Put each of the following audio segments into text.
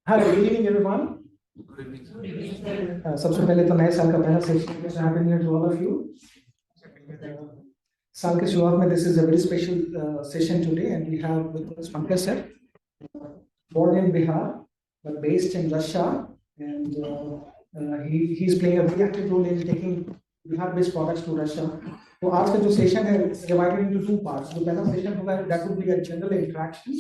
Hi, good evening everyone. सबसे पहले तो नए साल का पहला सेशन है, happy new year to all of you. साल के शुरुआत में this is a very special session today and we have with us Pankaj sir, born in Bihar but based in Russia, and he is playing a very active role in taking Bihar based products to Russia. तो आज का जो session है divided into two parts. जो पहला session होगा that would be a general interaction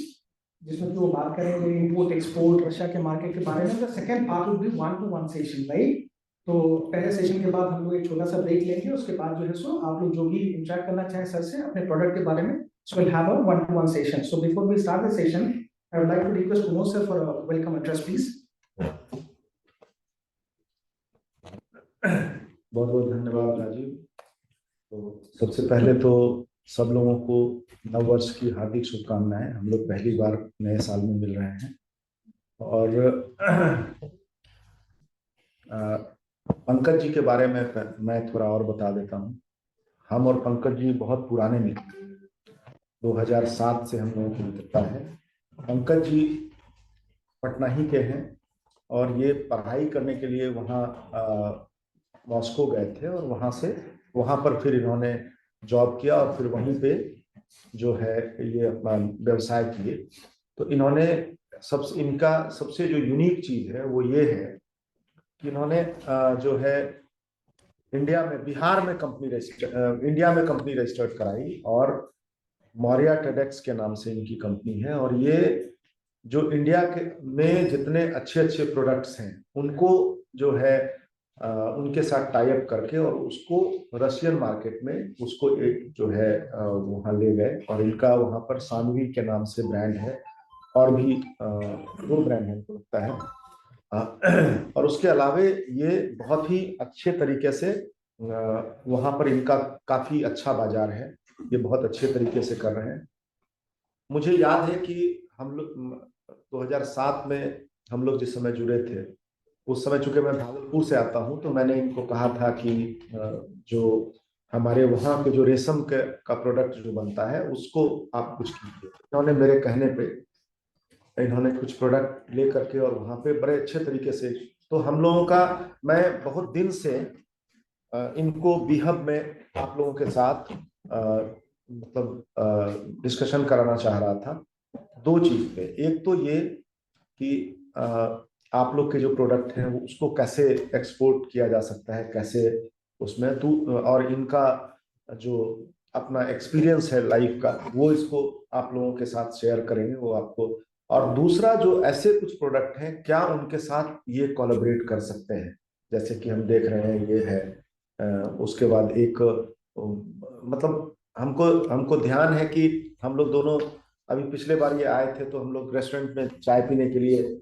जिसमें वो बात करेंगे इंपोर्ट एक्सपोर्ट रशिया के मार्केट के बारे में। Second part would be 1-to-1 session, right? तो पहले सेशन के बाद हम लोग एक छोटा सा ब्रेक लेंगे, उसके बाद जो है सो आप लोग जो भी इंटरेक्ट करना चाहें सर से अपने प्रोडक्ट के बारे में, so will have a 1-to-1 session. So before we start the session I would like to request Kumar sir for a welcome address please. बहुत बहुत धन्यवाद राजीव। तो सबसे पहले तो सब लोगों को नव वर्ष की हार्दिक शुभकामनाएं। हम लोग पहली बार नए साल में मिल रहे हैं और पंकज जी के बारे में मैं थोड़ा और बता देता हूं। हम और पंकज जी बहुत पुराने मित्र, 2007 से हम लोगों की मित्रता है। पंकज जी पटना ही के हैं और ये पढ़ाई करने के लिए वहाँ मॉस्को गए थे और वहाँ पर फिर इन्होंने जॉब किया और फिर वहीं पे जो है ये अपना व्यवसाय किए। तो इन्होंने इनका सबसे जो यूनिक चीज है वो ये है कि इन्होंने जो है बिहार में कंपनी रजिस्टर्ड कराई और मौर्या ट्रेडेक्स के नाम से इनकी कंपनी है। और ये जो इंडिया के में जितने अच्छे अच्छे प्रोडक्ट्स हैं उनको जो है उनके साथ टाई अप करके और उसको रशियन मार्केट में उसको एक जो है वहाँ ले गए। और इनका वहाँ पर सानवी के नाम से ब्रांड है और भी 2 ब्रांड है हमको लगता है। और उसके अलावे ये बहुत ही अच्छे तरीके से वहाँ पर इनका काफी अच्छा बाजार है, ये बहुत अच्छे तरीके से कर रहे हैं। मुझे याद है कि हम लोग 2007 में हम लोग जिस समय जुड़े थे उस समय चूंकि मैं भागलपुर से आता हूं तो मैंने इनको कहा था कि जो हमारे वहाँ के जो रेशम का प्रोडक्ट जो बनता है उसको आप कुछ कीजिए। इन्होंने मेरे कहने पे इन्होंने कुछ प्रोडक्ट ले करके और वहाँ पे बड़े अच्छे तरीके से, तो हम लोगों का मैं बहुत दिन से इनको बीहब में आप लोगों के साथ मतलब डिस्कशन कराना चाह रहा था 2 चीज पे। एक तो ये कि आप लोग के जो प्रोडक्ट हैं वो उसको कैसे एक्सपोर्ट किया जा सकता है, कैसे उसमें तो, और इनका जो अपना एक्सपीरियंस है लाइफ का वो इसको आप लोगों के साथ शेयर करेंगे वो आपको। और दूसरा जो ऐसे कुछ प्रोडक्ट हैं क्या उनके साथ ये कोलैबोरेट कर सकते हैं, जैसे कि हम देख रहे हैं ये है। उसके बाद एक मतलब हमको ध्यान है कि हम लोग दोनों अभी पिछले बार ये आए थे तो हम लोग रेस्टोरेंट में चाय पीने के लिए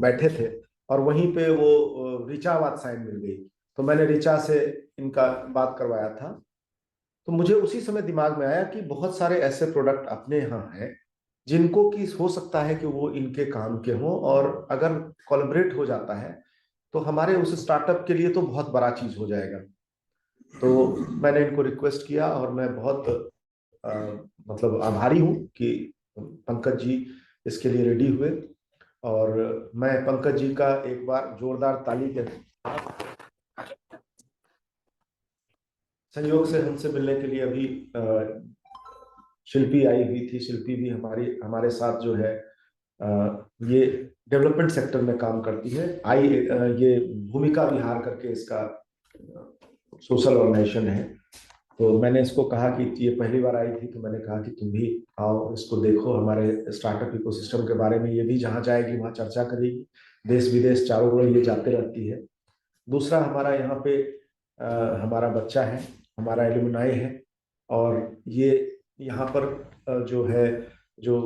बैठे थे और वहीं पे वो ऋचा वात्सायन मिल गई। तो मैंने ऋचा से इनका बात करवाया था। तो मुझे उसी समय दिमाग में आया कि बहुत सारे ऐसे प्रोडक्ट अपने यहाँ हैं जिनको कि हो सकता है कि वो इनके काम के हों और अगर कोलैबोरेट हो जाता है तो हमारे उस स्टार्टअप के लिए तो बहुत बड़ा चीज हो जाएगा। तो मैंने इनको रिक्वेस्ट किया और मैं बहुत मतलब आभारी हूँ कि पंकज जी इसके लिए रेडी हुए। और मैं पंकज जी का एक बार जोरदार ताली के संयोग से हमसे मिलने के लिए अभी शिल्पी आई हुई थी। शिल्पी भी हमारे साथ जो है ये डेवलपमेंट सेक्टर में काम करती है। ये भूमिका विहार करके इसका सोशल ऑर्गेनाइजेशन है। तो मैंने इसको कहा कि ये पहली बार आई थी तो मैंने कहा कि तुम भी आओ, इसको देखो, हमारे स्टार्टअप इकोसिस्टम के बारे में। ये भी जहाँ जाएगी वहाँ चर्चा करेगी, देश विदेश चारों ओर ये जाते रहती है। दूसरा हमारा यहाँ पे हमारा बच्चा है, हमारा एलुमनाई है और ये यहाँ पर जो है जो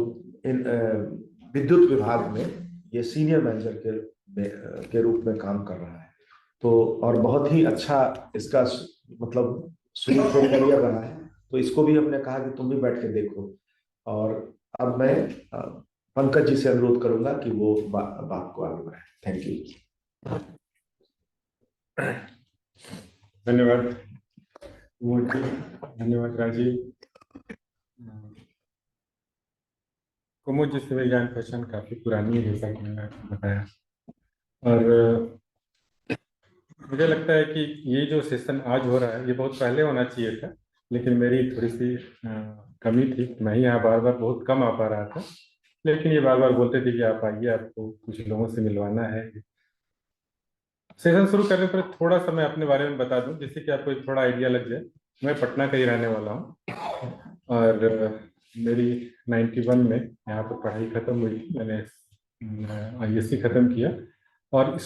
विद्युत विभाग में ये सीनियर मैनेजर के रूप में काम कर रहा है। तो और बहुत ही अच्छा इसका मतलब शुरू से करियर रहा है। तो इसको भी हमने कहा कि तुम भी बैठ के देखो। और अब मैं पंकज जी से अनुरोध करूंगा कि वो बात को आगे बढ़ाए। Thank you. धन्यवाद धन्यवाद राजीव। कुमुद जी से मेरी जान पहचान काफ़ी पुरानी है, जैसा कि मैंने आपको बताया। और मुझे लगता है कि ये जो सेशन आज हो रहा है ये बहुत पहले होना चाहिए था, लेकिन मेरी थोड़ी सी कमी थी। मैं ही यहाँ बार बार बहुत कम आ पा रहा था, लेकिन ये बार बार बोलते थे कि आप आइए, आपको कुछ लोगों से मिलवाना है। सेशन शुरू करने पर थोड़ा सा मैं अपने बारे में बता दूं, जिससे कि आपको एक थोड़ा आइडिया लग जाए। मैं पटना का ही रहने वाला हूँ और मेरी 91 में यहाँ पर पढ़ाई खत्म हुई थी। मैंने ISC खत्म किया और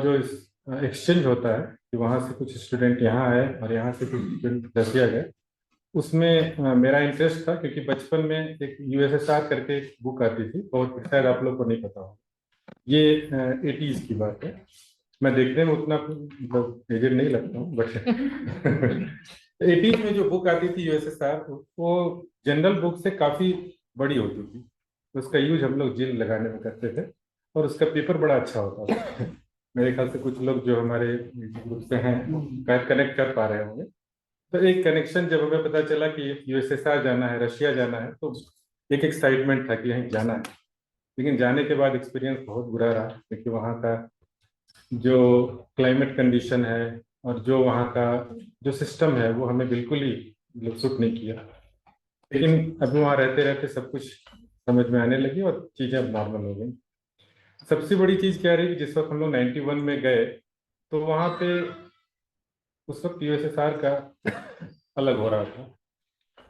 जो इस एक्सचेंज होता है कि वहाँ से कुछ स्टूडेंट यहाँ आए और यहाँ से कुछ स्टूडेंट रसिया गए, उसमें मेरा इंटरेस्ट था, क्योंकि बचपन में एक USSR करके एक बुक आती थी, बहुत शायद आप लोग को नहीं पता हो। ये 80s की बात है। मैं देखने में उतना मतलब एजेड नहीं लगता हूँ, बट 80s में जो बुक आती थी USSR, वो जनरल बुक से काफी बड़ी होती थी। उसका यूज हम लोग जेल लगाने में करते थे और उसका पेपर बड़ा अच्छा होता था। मेरे ख्याल से कुछ लोग जो हमारे ग्रुप से हैं कनेक्ट कर पा रहे होंगे। तो एक कनेक्शन जब हमें पता चला कि USSR जाना है, रशिया जाना है, तो एक एक्साइटमेंट था कि यहीं जाना है। लेकिन जाने के बाद एक्सपीरियंस बहुत बुरा रहा, क्योंकि वहाँ का जो क्लाइमेट कंडीशन है और जो वहाँ का जो सिस्टम है वो हमें बिल्कुल ही मतलब सूट नहीं किया। लेकिन अभी वहाँ रहते रहते सब कुछ समझ में आने लगी और चीज़ें अब नॉर्मल हो गई। सबसे बड़ी चीज़ क्या रही कि जिस वक्त हम लोग 91 में गए, तो वहाँ पे उस वक्त USSR का अलग हो रहा था।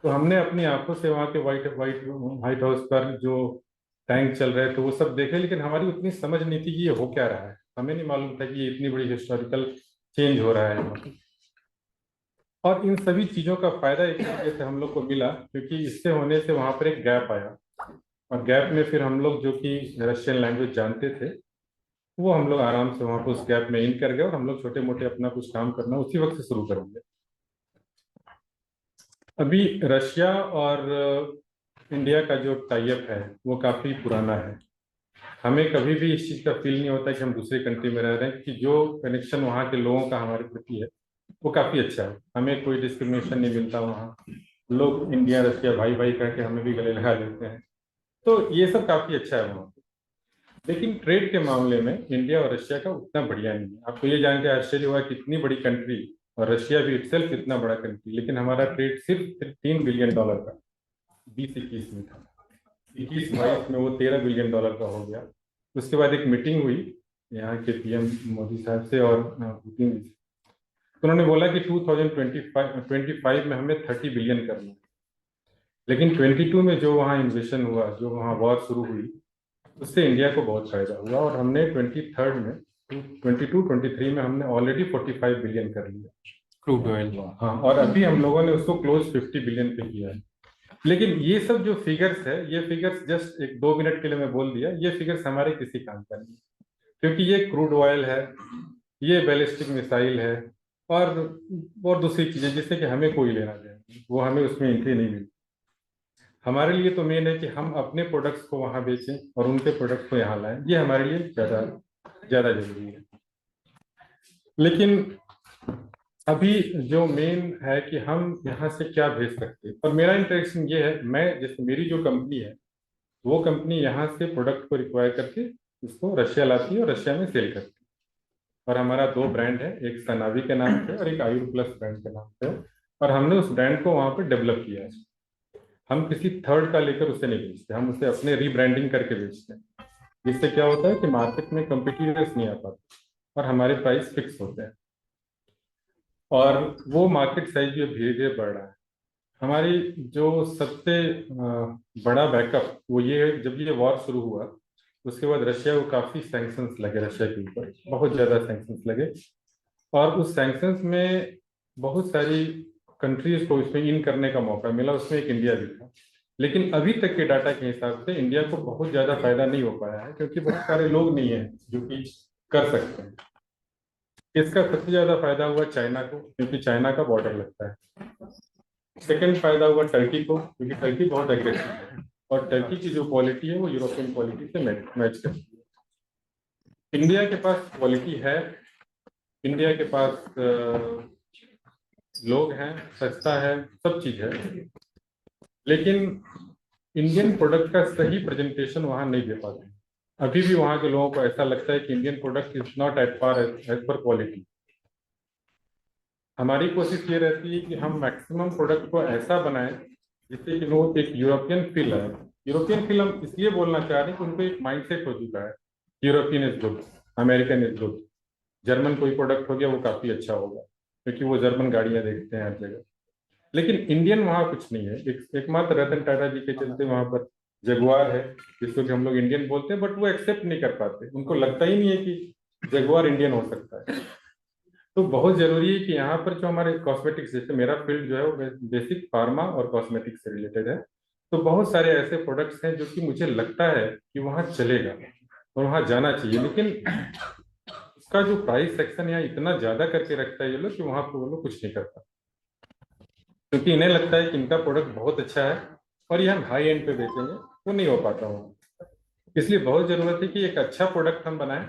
तो हमने अपनी आंखों से वहाँ के व्हाइट हाउस पर जो टैंक चल रहे थे वो सब देखे, लेकिन हमारी उतनी समझ नहीं थी कि ये हो क्या रहा है। हमें नहीं मालूम था कि ये इतनी बड़ी हिस्टोरिकल चेंज हो रहा है यहाँ पे। और इन सभी चीज़ों का फायदा एक तरीके से हम लोग को मिला, क्योंकि इससे होने से वहाँ पर एक गैप आया, और गैप में फिर हम लोग जो कि रशियन लैंग्वेज जानते थे, वो हम लोग आराम से वहाँ पर उस गैप में इन कर गए और हम लोग छोटे मोटे अपना कुछ काम करना उसी वक्त से शुरू कर दिया। अभी रशिया और इंडिया का जो टाइप है वो काफ़ी पुराना है। हमें कभी भी इस चीज़ का फील नहीं होता कि हम दूसरे कंट्री में रह रहे हैं, कि जो कनेक्शन वहाँ के लोगों का हमारे प्रति है वो काफ़ी अच्छा है। हमें कोई डिस्क्रिमिनेशन नहीं मिलता। वहाँ लोग इंडिया रशिया भाई भाई करके हमें भी गले लगा देते हैं, तो ये सब काफ़ी अच्छा है वहाँ पे। लेकिन ट्रेड के मामले में इंडिया और रशिया का उतना बढ़िया नहीं है। आपको ये जान के आश्चर्य हुआ कि इतनी बड़ी कंट्री, और रशिया भी इटसेल्फ इतना बड़ा कंट्री, लेकिन हमारा ट्रेड सिर्फ $3 बिलियन का 20-21 में था। 21-22 में वो $13 बिलियन का हो गया। उसके बाद एक मीटिंग हुई यहाँ के PM मोदी साहब से और पुतिन जी से। तो उन्होंने बोला कि 2025 में हमें 30 बिलियन करना है। लेकिन 22 में जो वहाँ इन्वेशन हुआ, जो वहाँ वॉर शुरू हुई, उससे इंडिया को बहुत फायदा हुआ और हमने 22-23 में हमने ऑलरेडी 45 बिलियन कर लिया क्रूड ऑयल। हाँ, और अभी हम लोगों ने उसको क्लोज 50 बिलियन पे किया है। लेकिन ये सब जो फिगर्स है, ये फिगर्स जस्ट एक 2 मिनट के लिए मैं बोल दिया, ये फिगर्स हमारे किसी काम का नहीं, क्योंकि ये क्रूड ऑयल है, ये बैलिस्टिक मिसाइल है और दूसरी चीजें जिससे कि हमें कोई लेना देना नहीं, वो हमें उसमें एंट्री नहीं मिली। हमारे लिए तो मेन है कि हम अपने प्रोडक्ट्स को वहां बेचें और उनके प्रोडक्ट्स को यहाँ लाएं, ये हमारे लिए ज्यादा ज्यादा जरूरी है। लेकिन अभी जो मेन है कि हम यहाँ से क्या भेज सकते हैं, और मेरा इंटरेक्शन ये है, मैं जैसे मेरी जो कंपनी है वो कंपनी यहाँ से प्रोडक्ट को रिक्वायर करके इसको रशिया लाती है और रशिया में सेल करती है। और हमारा 2 ब्रांड है, एक सनावी के नाम से और एक आयुर प्लस ब्रांड के नाम से, और हमने उस ब्रांड को वहाँ पर डेवलप किया है। हम किसी थर्ड का लेकर उसे नहीं बेचते, हम उसे अपने रीब्रांडिंग करके बेचते हैं, जिससे क्या होता है कि मार्केट में कंपिटिटर्स नहीं आ पाते और हमारे प्राइस फिक्स होते हैं। और वो मार्केट साइज भी धीरे धीरे बढ़ रहा है। हमारी जो सबसे बड़ा बैकअप वो ये है, जब ये वॉर शुरू हुआ उसके बाद रशिया को काफ़ी सैंक्शंस लगे, रशिया के ऊपर बहुत ज़्यादा सैंक्शंस लगे, और उस सैंक्शंस में बहुत सारी कंट्रीज को इसमें इन करने का मौका मिला, उसमें एक इंडिया भी था। लेकिन अभी तक के डाटा के हिसाब से इंडिया को बहुत ज़्यादा फायदा नहीं हो पाया है, क्योंकि बहुत सारे लोग नहीं हैं जो कि कर सकते हैं। इसका सबसे ज़्यादा फायदा हुआ चाइना को, क्योंकि चाइना का बॉर्डर लगता है। सेकंड फायदा हुआ टर्की को, क्योंकि टर्की बहुत एग्रेसिव है और टर्की की जो क्वालिटी है वो यूरोपियन क्वालिटी से मैच करती है। इंडिया के पास क्वालिटी है, इंडिया के पास लोग हैं, सस्ता है, सब चीज है, लेकिन इंडियन प्रोडक्ट का सही प्रेजेंटेशन वहाँ नहीं दे पाते। अभी भी वहाँ के लोगों को ऐसा लगता है कि Indian product is not at par as per quality. हमारी कोशिश ये रहती है कि हम मैक्सिमम प्रोडक्ट को ऐसा बनाएं जिससे कि लोगों को एक यूरोपियन फील आए। यूरोपियन फील हम इसलिए बोलना चाह रहे हैं कि उनको एक माइंडसेट हो चुका है, European is good, American is good, German कोई प्रोडक्ट हो गया वो काफी अच्छा होगा क्योंकि वो जर्मन गाड़ियां देखते हैं हर जगह। लेकिन इंडियन वहाँ कुछ नहीं है। एकमात्र रतन टाटा जी के चलते वहां पर जगुआर है, जिसको कि हम लोग इंडियन बोलते हैं, बट वो एक्सेप्ट नहीं कर पाते। उनको लगता ही नहीं है कि जगुआर इंडियन हो सकता है। तो बहुत जरूरी है कि यहाँ पर जो हमारे कॉस्मेटिक्स, जैसे मेरा फील्ड जो है वो बेसिक फार्मा और कॉस्मेटिक्स से रिलेटेड है, तो बहुत सारे ऐसे प्रोडक्ट्स हैं जो कि मुझे लगता है कि वहाँ चलेगा और वहाँ जाना चाहिए, लेकिन उसका जो प्राइस सेक्शन यहाँ इतना ज्यादा करके रखता है ये लोग कि वहाँ पर वो लोग कुछ नहीं करता, क्योंकि इन्हें लगता है कि इनका प्रोडक्ट बहुत अच्छा है और ये हम हाई एंड पे बेचेंगे, वो नहीं हो पाता वहाँ। इसलिए बहुत जरूरत है कि एक अच्छा प्रोडक्ट हम बनाएं,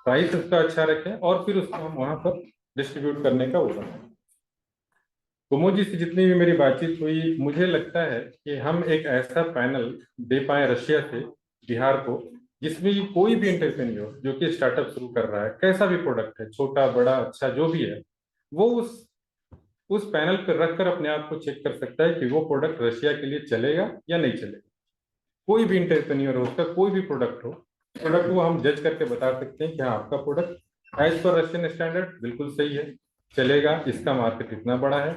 प्राइस उसका अच्छा रखें और फिर उसको हम वहां पर डिस्ट्रीब्यूट करने का वो बनाएं। कुमोद जी से जितनी भी मेरी बातचीत हुई, मुझे लगता है कि हम एक ऐसा पैनल दे पाए रशिया से बिहार को, जिसमें ये कोई भी एंटरप्रेन्योर जो कि स्टार्टअप शुरू कर रहा है, कैसा भी प्रोडक्ट है, छोटा बड़ा अच्छा जो भी है, वो उस पैनल पर रखकर अपने आप को चेक कर सकता है कि वो प्रोडक्ट रशिया के लिए चलेगा या नहीं चलेगा। कोई भी एंटरप्रेन्योर हो, उसका कोई भी प्रोडक्ट हो, प्रोडक्ट को हम जज करके बता सकते हैं कि हाँ आपका product as per Russian standard बिल्कुल सही है, चलेगा, इसका मार्केट इतना बड़ा है,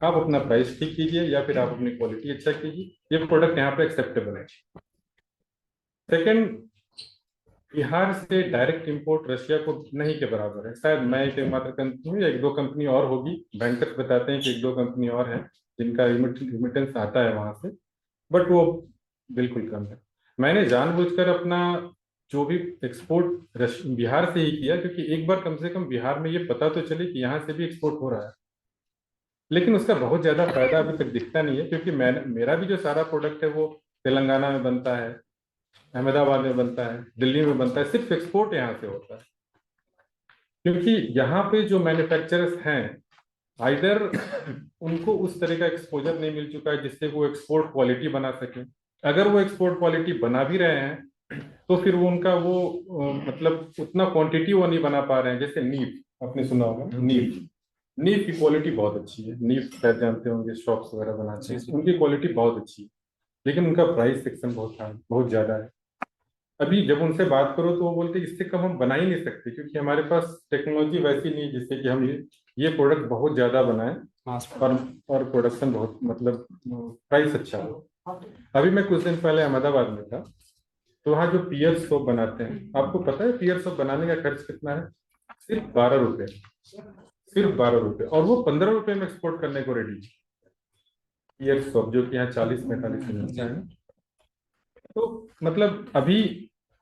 आप अपना प्राइस ठीक कीजिए या फिर आप अपनी क्वालिटी अच्छा कीजिए, ये प्रोडक्ट यहाँ पे एक्सेप्टेबल है। सेकंड, बिहार से डायरेक्ट इंपोर्ट रशिया को नहीं के बराबर है। शायद मैं एक मात्र कंपनी हूँ, एक दो कंपनी और होगी, बैंकर्स बताते हैं कि एक दो कंपनी और है जिनका रिमिटेंस आता है वहां से, बट वो बिल्कुल कम है। मैंने जानबूझकर अपना जो भी एक्सपोर्ट बिहार से ही किया, क्योंकि एक बार कम से कम बिहार में ये पता तो चले कि यहाँ से भी एक्सपोर्ट हो रहा है। लेकिन उसका बहुत ज्यादा फायदा अभी तक दिखता नहीं है, क्योंकि मेरा भी जो सारा प्रोडक्ट है वो तेलंगाना में बनता है, अहमदाबाद में बनता है, दिल्ली में बनता है, सिर्फ एक्सपोर्ट यहाँ से होता है। क्योंकि यहाँ पे जो मैन्युफैक्चरर्स हैं, आइदर उनको उस तरह का एक्सपोजर नहीं मिल चुका है जिससे वो एक्सपोर्ट क्वालिटी बना सके। अगर वो एक्सपोर्ट क्वालिटी बना भी रहे हैं तो फिर वो उनका वो मतलब उतना क्वांटिटी वो नहीं बना पा रहे हैं। जैसे नीफ, आपने सुना होगा, नीफ की क्वालिटी बहुत अच्छी है, नीफ शायद जानते होंगे, शॉप्स वगैरह बनाते हैं, उनकी क्वालिटी बहुत अच्छी है, लेकिन उनका प्राइस सेक्शन बहुत ज्यादा है। अभी जब उनसे बात करो तो वो बोलते हैं इससे कम हम बना ही नहीं सकते, क्योंकि हमारे पास टेक्नोलॉजी वैसी नहीं है जिससे कि हम ये प्रोडक्ट बहुत ज्यादा बनाएं और प्रोडक्शन बहुत मतलब प्राइस अच्छा हो। अभी मैं कुछ दिन पहले अहमदाबाद में था, तो वहाँ जो पियर सोप बनाते हैं, आपको पता है पियर सोप बनाने का खर्च कितना है? सिर्फ 12 रुपए, सिर्फ 12 रुपए, और वो 15 रुपए में एक्सपोर्ट करने को रेडी। पियर सोप जो कि यहाँ 40-45 में मिलता है। तो मतलब अभी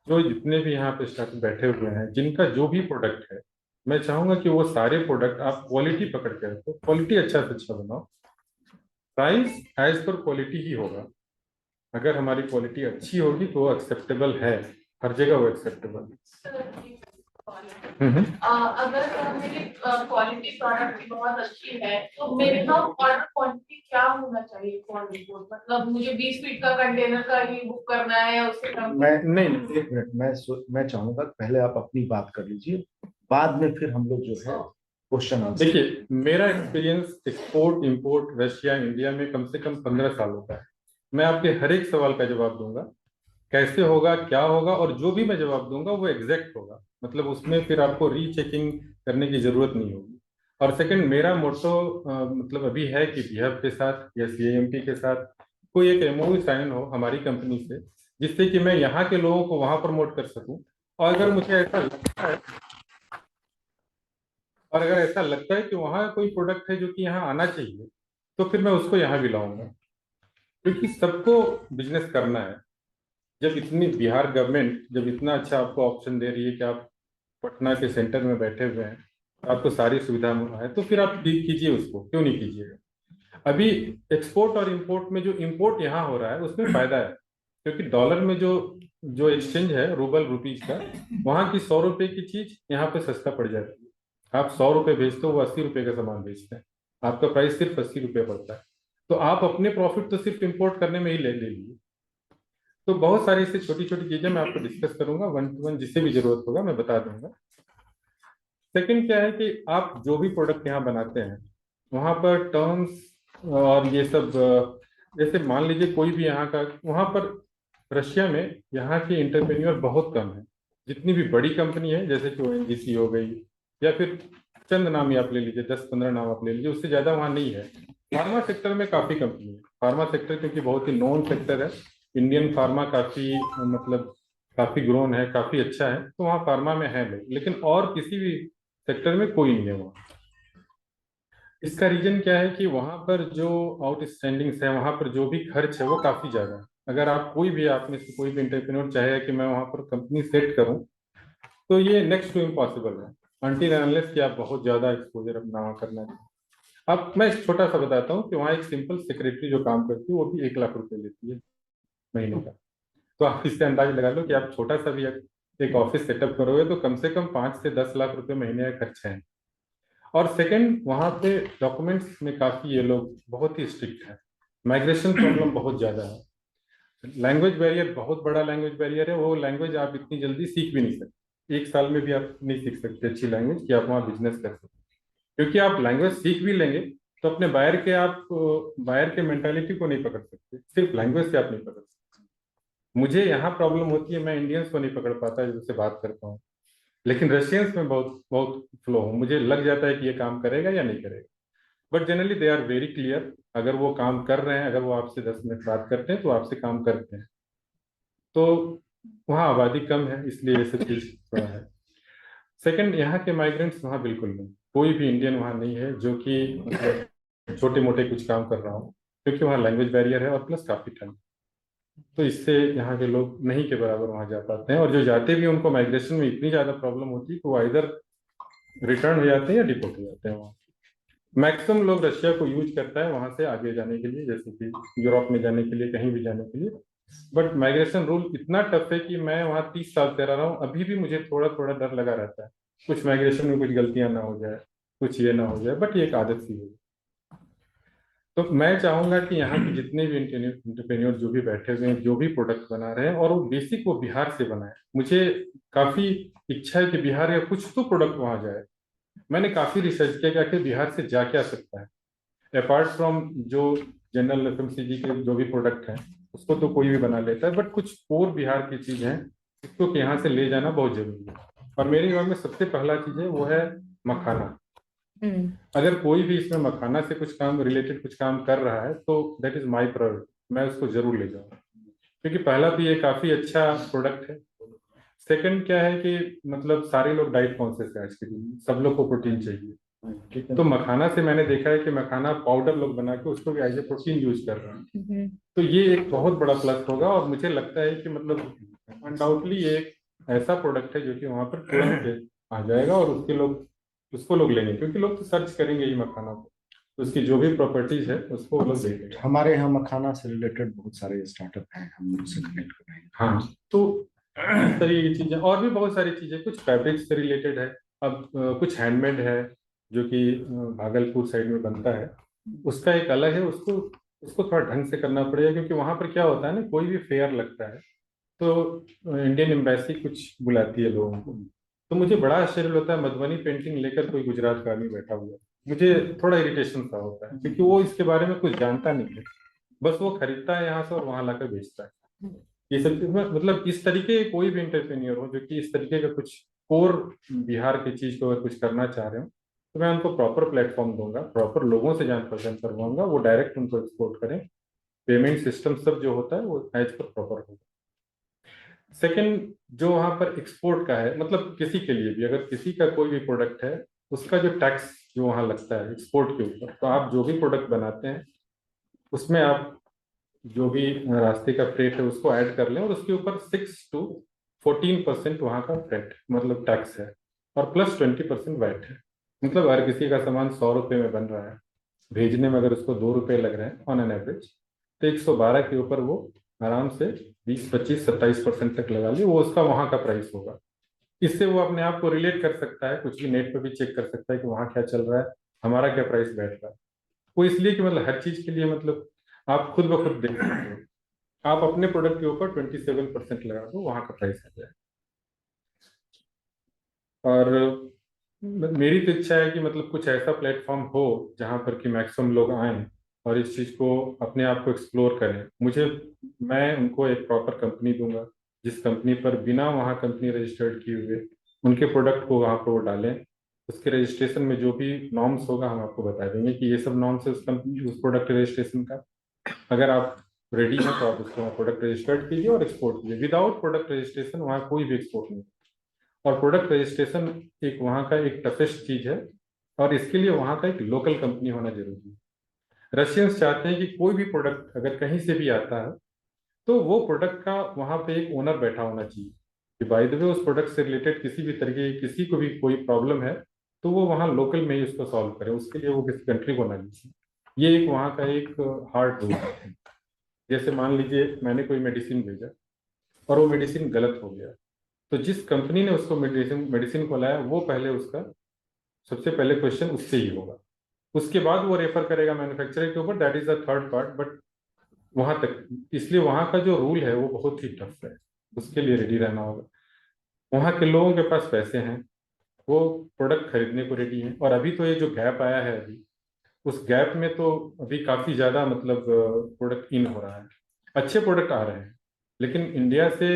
जो जितने भी यहाँ पे स्टाफ बैठे हुए हैं, जिनका जो भी प्रोडक्ट है, मैं चाहूंगा कि वो सारे प्रोडक्ट आप क्वालिटी पकड़ के रखो, क्वालिटी अच्छा से अच्छा बनाओ, प्राइस एज पर क्वालिटी ही होगा। अगर हमारी क्वालिटी अच्छी होगी तो वो एक्सेप्टेबल है, हर जगह वो एक्सेप्टेबल है। अगर मेरी क्वालिटी प्रोडक्ट की बहुत अच्छी है तो मेरे पास ऑर्डर क्वांटिटी क्या होना चाहिए फॉर रिपोर्ट? मतलब मुझे 20 फीट का कंटेनर का ही बुक करना है या उससे कम? मैं नहीं, एक मिनट, मैं चाहूंगा पहले आप अपनी बात कर लीजिए, बाद में फिर हम लोग जो है क्वेश्चन आंसर। देखिए, मेरा experience export import Russia India में कम से कम 15 सालों का है। मैं आपके हर एक सवाल का जवाब दूंगा, कैसे होगा, क्या होगा, और जो भी मैं जवाब दूंगा वो एग्जैक्ट होगा, मतलब उसमें फिर आपको रीचेकिंग करने की जरूरत नहीं होगी। और सेकंड, मेरा मोटो मतलब अभी है कि बिहार के साथ या CIMT के साथ कोई एक MOU साइन हो हमारी कंपनी से, जिससे कि मैं यहाँ के लोगों को वहां प्रमोट कर सकूं। और अगर मुझे ऐसा लगता है कि वहाँ कोई प्रोडक्ट है जो कि यहाँ आना चाहिए, तो फिर मैं उसको यहाँ भी लाऊंगा, क्योंकि सबको बिजनेस करना है। जब इतनी बिहार गवर्नमेंट जब इतना अच्छा आपको ऑप्शन दे रही है कि आप पटना के सेंटर में बैठे हुए हैं, आपको सारी सुविधा है, तो फिर आप कीजिए, उसको क्यों नहीं कीजिएगा। अभी एक्सपोर्ट और इंपोर्ट में जो इंपोर्ट यहाँ हो रहा है उसमें फायदा है, क्योंकि डॉलर में जो एक्सचेंज है रूबल रुपीज का, वहाँ की 100 रुपए की चीज यहाँ पे सस्ता पड़ जाती है। आप 100 रुपए बेचते हो, वो 80 रुपए का सामान बेचते हैं, आपका प्राइस सिर्फ 80 रुपये पड़ता है। तो आप अपने प्रॉफिट तो सिर्फ इंपोर्ट करने में ही ले लीजिए। तो बहुत सारी ऐसी छोटी छोटी चीजें मैं आपको डिस्कस करूंगा, 1 to 1 जिसे भी जरूरत होगा मैं बता दूंगा। सेकंड क्या है कि आप जो भी प्रोडक्ट यहाँ बनाते हैं वहां पर टर्म्स और ये सब जैसे मान लीजिए कोई भी यहाँ का, वहां पर रशिया में यहाँ के इंटरप्रेन्योर बहुत कम है। जितनी भी बड़ी कंपनी है जैसे कि ओएनजीसी हो गई या फिर चंद नाम ही आप ले लीजिए, 10-15 नाम आप ले लीजिए, उससे ज्यादा वहाँ नहीं है। फार्मा सेक्टर में काफी कंपनी है, फार्मा सेक्टर क्योंकि बहुत ही नॉन सेक्टर है, इंडियन फार्मा काफी मतलब काफी ग्रोन है, काफी अच्छा है, तो वहाँ फार्मा में है लोग, लेकिन और किसी भी सेक्टर में कोई नहीं है वहाँ। इसका रीजन क्या है कि वहां पर जो आउटस्टैंडिंग्स है, वहां पर जो भी खर्च है वो काफी ज्यादा है। अगर आप कोई भी, आप में से कोई भी एंटरप्रेन्योर चाहे कि मैं वहां पर कंपनी सेट करूं, तो ये नेक्स्ट टू इम्पॉसिबल है अनटिल अनलेस कि आप बहुत ज्यादा एक्सपोजर अपना वहाँ करना चाहिए। अब मैं एक छोटा सा बताता हूँ कि वहाँ एक सिंपल सेक्रेटरी जो काम करती है वो भी 1 लाख रुपए लेती है महीने का। तो आप इससे अंदाज लगा लो कि आप छोटा सा भी एक ऑफिस सेटअप करोगे तो कम से कम 5 से 10 लाख रुपए महीने का खर्चा है। और सेकंड, वहाँ पे डॉक्यूमेंट्स में काफी ये लोग बहुत ही स्ट्रिक्ट है, माइग्रेशन प्रॉब्लम बहुत ज्यादा है, लैंग्वेज बैरियर बहुत बड़ा लैंग्वेज बैरियर है। वो लैंग्वेज आप इतनी जल्दी सीख भी नहीं सकते, 1 साल में भी आप नहीं सीख सकते अच्छी लैंग्वेज कि आप वहाँ बिजनेस कर सकते। क्योंकि आप लैंग्वेज सीख भी लेंगे तो अपने बायर के मेंटालिटी को नहीं पकड़ सकते, सिर्फ लैंग्वेज से आप नहीं पकड़ सकते। मुझे यहाँ प्रॉब्लम होती है, मैं इंडियंस को नहीं पकड़ पाता जिससे बात करता हूँ, लेकिन रशियंस में बहुत बहुत फ्लो हूँ, मुझे लग जाता है कि ये काम करेगा या नहीं करेगा। But generally they are very clear, अगर वो काम कर रहे हैं, अगर वो आपसे 10 मिनट बात करते हैं तो आपसे काम करते हैं। तो वहाँ आबादी कम है इसलिए ये सब चीज थोड़ा है। सेकंड, यहाँ के माइग्रेंट्स वहाँ बिल्कुल नहीं, कोई भी इंडियन वहाँ नहीं है जो कि मतलब छोटे मोटे कुछ काम कर रहा हो, क्योंकि वहाँ लैंग्वेज बैरियर है और प्लस काफी ठंड, तो इससे यहाँ के लोग नहीं के बराबर वहाँ जा पाते हैं। और जो जाते भी उनको माइग्रेशन में इतनी ज्यादा प्रॉब्लम होती है कि वो इधर रिटर्न हो जाते हैं या डिपोर्ट हो जाते हैं। वहाँ मैक्सिमम लोग रशिया को यूज करता है वहां से आगे जाने के लिए, जैसे कि यूरोप में जाने के लिए, कहीं भी जाने के लिए। बट माइग्रेशन रूल इतना टफ है कि मैं वहाँ 30 साल से रह रहा हूँ, अभी भी मुझे थोड़ा थोड़ा डर लगा रहता है कुछ माइग्रेशन में कुछ गलतियां ना हो जाए, कुछ ये ना हो जाए, बट ये एक आदत सी है। तो मैं चाहूंगा कि यहाँ के जितने भी इंटरप्रेन्योर जो भी बैठे हुए हैं, जो भी प्रोडक्ट बना रहे हैं, और वो बेसिक वो बिहार से बनाए। मुझे काफी इच्छा है कि बिहार या कुछ तो प्रोडक्ट वहां जाए। मैंने काफी रिसर्च किया कि आखिर बिहार से जा क्या सकता है, अपार्ट फ्रॉम जो जनरल एफएमसीजी के जो भी प्रोडक्ट हैं उसको तो कोई भी बना लेता है, बट कुछ और बिहार की चीज है जिसको कि यहाँ से ले जाना बहुत जरूरी है। और मेरे दिमाग में सबसे पहला चीज है वो है मखाना। अगर कोई भी इसमें मखाना से कुछ काम रिलेटेड कुछ काम कर रहा है तो दैट इज माय प्रायोरिटी, मैं उसको जरूर ले जाऊंगा, क्योंकि पहला तो ये काफी अच्छा प्रोडक्ट है। सेकंड क्या है कि मतलब सारे लोग डाइट कॉन्शियस है आज के दिन में, सब लोग को प्रोटीन चाहिए, ठीक है। तो मखाना से मैंने देखा है कि मखाना पाउडर लोग बना के उसको भी एज ए प्रोटीन यूज कर रहे हैं। तो ये एक बहुत बड़ा प्लस होगा, और मुझे लगता है कि मतलब अनडाउटली ये एक ऐसा प्रोडक्ट है जो कि वहां पर तुरंत आ जाएगा और उसको लोग लेंगे, क्योंकि लोग तो सर्च करेंगे ही मखाना को, तो उसकी जो भी प्रॉपर्टीज है उसको वो लोग देखेंगे। हमारे यहाँ मखाना से रिलेटेड बहुत सारे स्टार्टअप हैं, हम उनसे कनेक्ट करेंगे। हाँ, तो इस तरीके की चीजें और भी बहुत सारी चीजें, कुछ फैब्रिक से रिलेटेड है। अब कुछ हैंडमेड है जो कि भागलपुर साइड में बनता है, उसका एक अलग है, उसको उसको थोड़ा ढंग से करना पड़ेगा, क्योंकि वहां पर क्या होता है ना, कोई भी फेयर लगता है तो इंडियन एम्बेसी कुछ बुलाती है लोगों को, तो मुझे बड़ा आश्चर्य होता है मधुबनी पेंटिंग लेकर कोई गुजरात का आदमी बैठा हुआ है, मुझे थोड़ा इरिटेशन सा होता है, क्योंकि वो इसके बारे में कुछ जानता नहीं है, बस वो खरीदता है यहाँ से और वहां लाकर बेचता है। ये सब मतलब इस तरीके के कोई भी इंटरप्रेन्योर हो जो कि इस तरीके का कुछ कोर बिहार की चीज को अगर कुछ करना चाह रहे हो, तो मैं उनको प्रॉपर प्लेटफॉर्म दूंगा, प्रॉपर लोगों से जान पहचान करवाऊंगा, वो डायरेक्ट उनको एक्सपोर्ट करें, पेमेंट सिस्टम सब जो होता है वो एज पर प्रॉपर होगा। सेकंड, जो वहां पर एक्सपोर्ट का है, मतलब किसी के लिए भी अगर किसी का कोई भी प्रोडक्ट है, उसका जो टैक्स जो वहां लगता है एक्सपोर्ट के ऊपर, तो आप जो भी प्रोडक्ट बनाते हैं उसमें आप जो भी रास्ते का फ्रेट है उसको ऐड कर लें, और उसके ऊपर 6 to 14% वहां का फ्रेट मतलब टैक्स है, और प्लस 20% वैट है। मतलब हर किसी का सामान 100 रुपये में बन रहा है, भेजने में अगर उसको 2 रुपये लग रहे हैं ऑन एन एवरेज, तो 112 के ऊपर वो आराम से 20, 25, 27% तक लगा लिए, वो उसका वहां का प्राइस होगा। इससे वो अपने आप को रिलेट कर सकता है, कुछ भी नेट पर भी चेक कर सकता है कि वहां क्या चल रहा है, हमारा क्या प्राइस बैठ रहा है। वो इसलिए कि मतलब हर चीज के लिए मतलब आप खुद ब खुद देख सकते हो, आप अपने प्रोडक्ट के ऊपर 27% लगा दो, वहां का प्राइस आ जाए। और मेरी तो इच्छा है कि मतलब कुछ ऐसा प्लेटफॉर्म हो जहां पर कि मैक्सिमम लोग आएं और इस चीज को अपने आप को एक्सप्लोर करें। मैं उनको एक प्रॉपर कंपनी दूंगा, जिस कंपनी पर बिना वहाँ कंपनी रजिस्टर्ड किए हुए उनके प्रोडक्ट को वहाँ पर वो डालें। उसके रजिस्ट्रेशन में जो भी नॉर्म्स होगा हम आपको बता देंगे कि ये सब नॉर्म्स है उस कंपनी उस प्रोडक्ट रजिस्ट्रेशन का। अगर आप रेडी हैं तो आप उसको प्रोडक्ट रजिस्टर्ड कीजिए और एक्सपोर्ट कीजिए। विदाउट प्रोडक्ट रजिस्ट्रेशन वहाँ कोई भी एक्सपोर्ट नहीं। और प्रोडक्ट रजिस्ट्रेशन एक वहाँ का एक टफेस्ट चीज है, और इसके लिए वहाँ का एक लोकल कंपनी होना जरूरी है। रशियंस चाहते हैं कि कोई भी प्रोडक्ट अगर कहीं से भी आता है तो वो प्रोडक्ट का वहाँ पे एक ओनर बैठा होना चाहिए कि बाय द वे उस प्रोडक्ट से रिलेटेड किसी भी तरीके किसी को भी कोई प्रॉब्लम है तो वो वहाँ लोकल में ही उसको सॉल्व करे, उसके लिए वो किसी कंट्री को ना लीजिए। ये एक वहाँ का एक हार्ड रूल है। जैसे मान लीजिए मैंने कोई मेडिसिन भेजा और वो मेडिसिन गलत हो गया, तो जिस कंपनी ने उसको मेडिसिन मेडिसिन को लाया वो पहले उसका सबसे पहले क्वेश्चन उससे ही होगा। उसके बाद वो रेफर करेगा मैन्युफैक्चरर के ऊपर, that is the third part. But वहां तक, इसलिए वहां का जो रूल है वो बहुत ही टफ है, उसके लिए रेडी रहना होगा। वहां के लोगों के पास पैसे हैं, वो प्रोडक्ट खरीदने को रेडी हैं। और अभी तो ये जो गैप आया है अभी, उस गैप में तो अभी काफी ज्यादा मतलब प्रोडक्ट इन हो रहा है, अच्छे प्रोडक्ट आ रहे हैं। लेकिन इंडिया से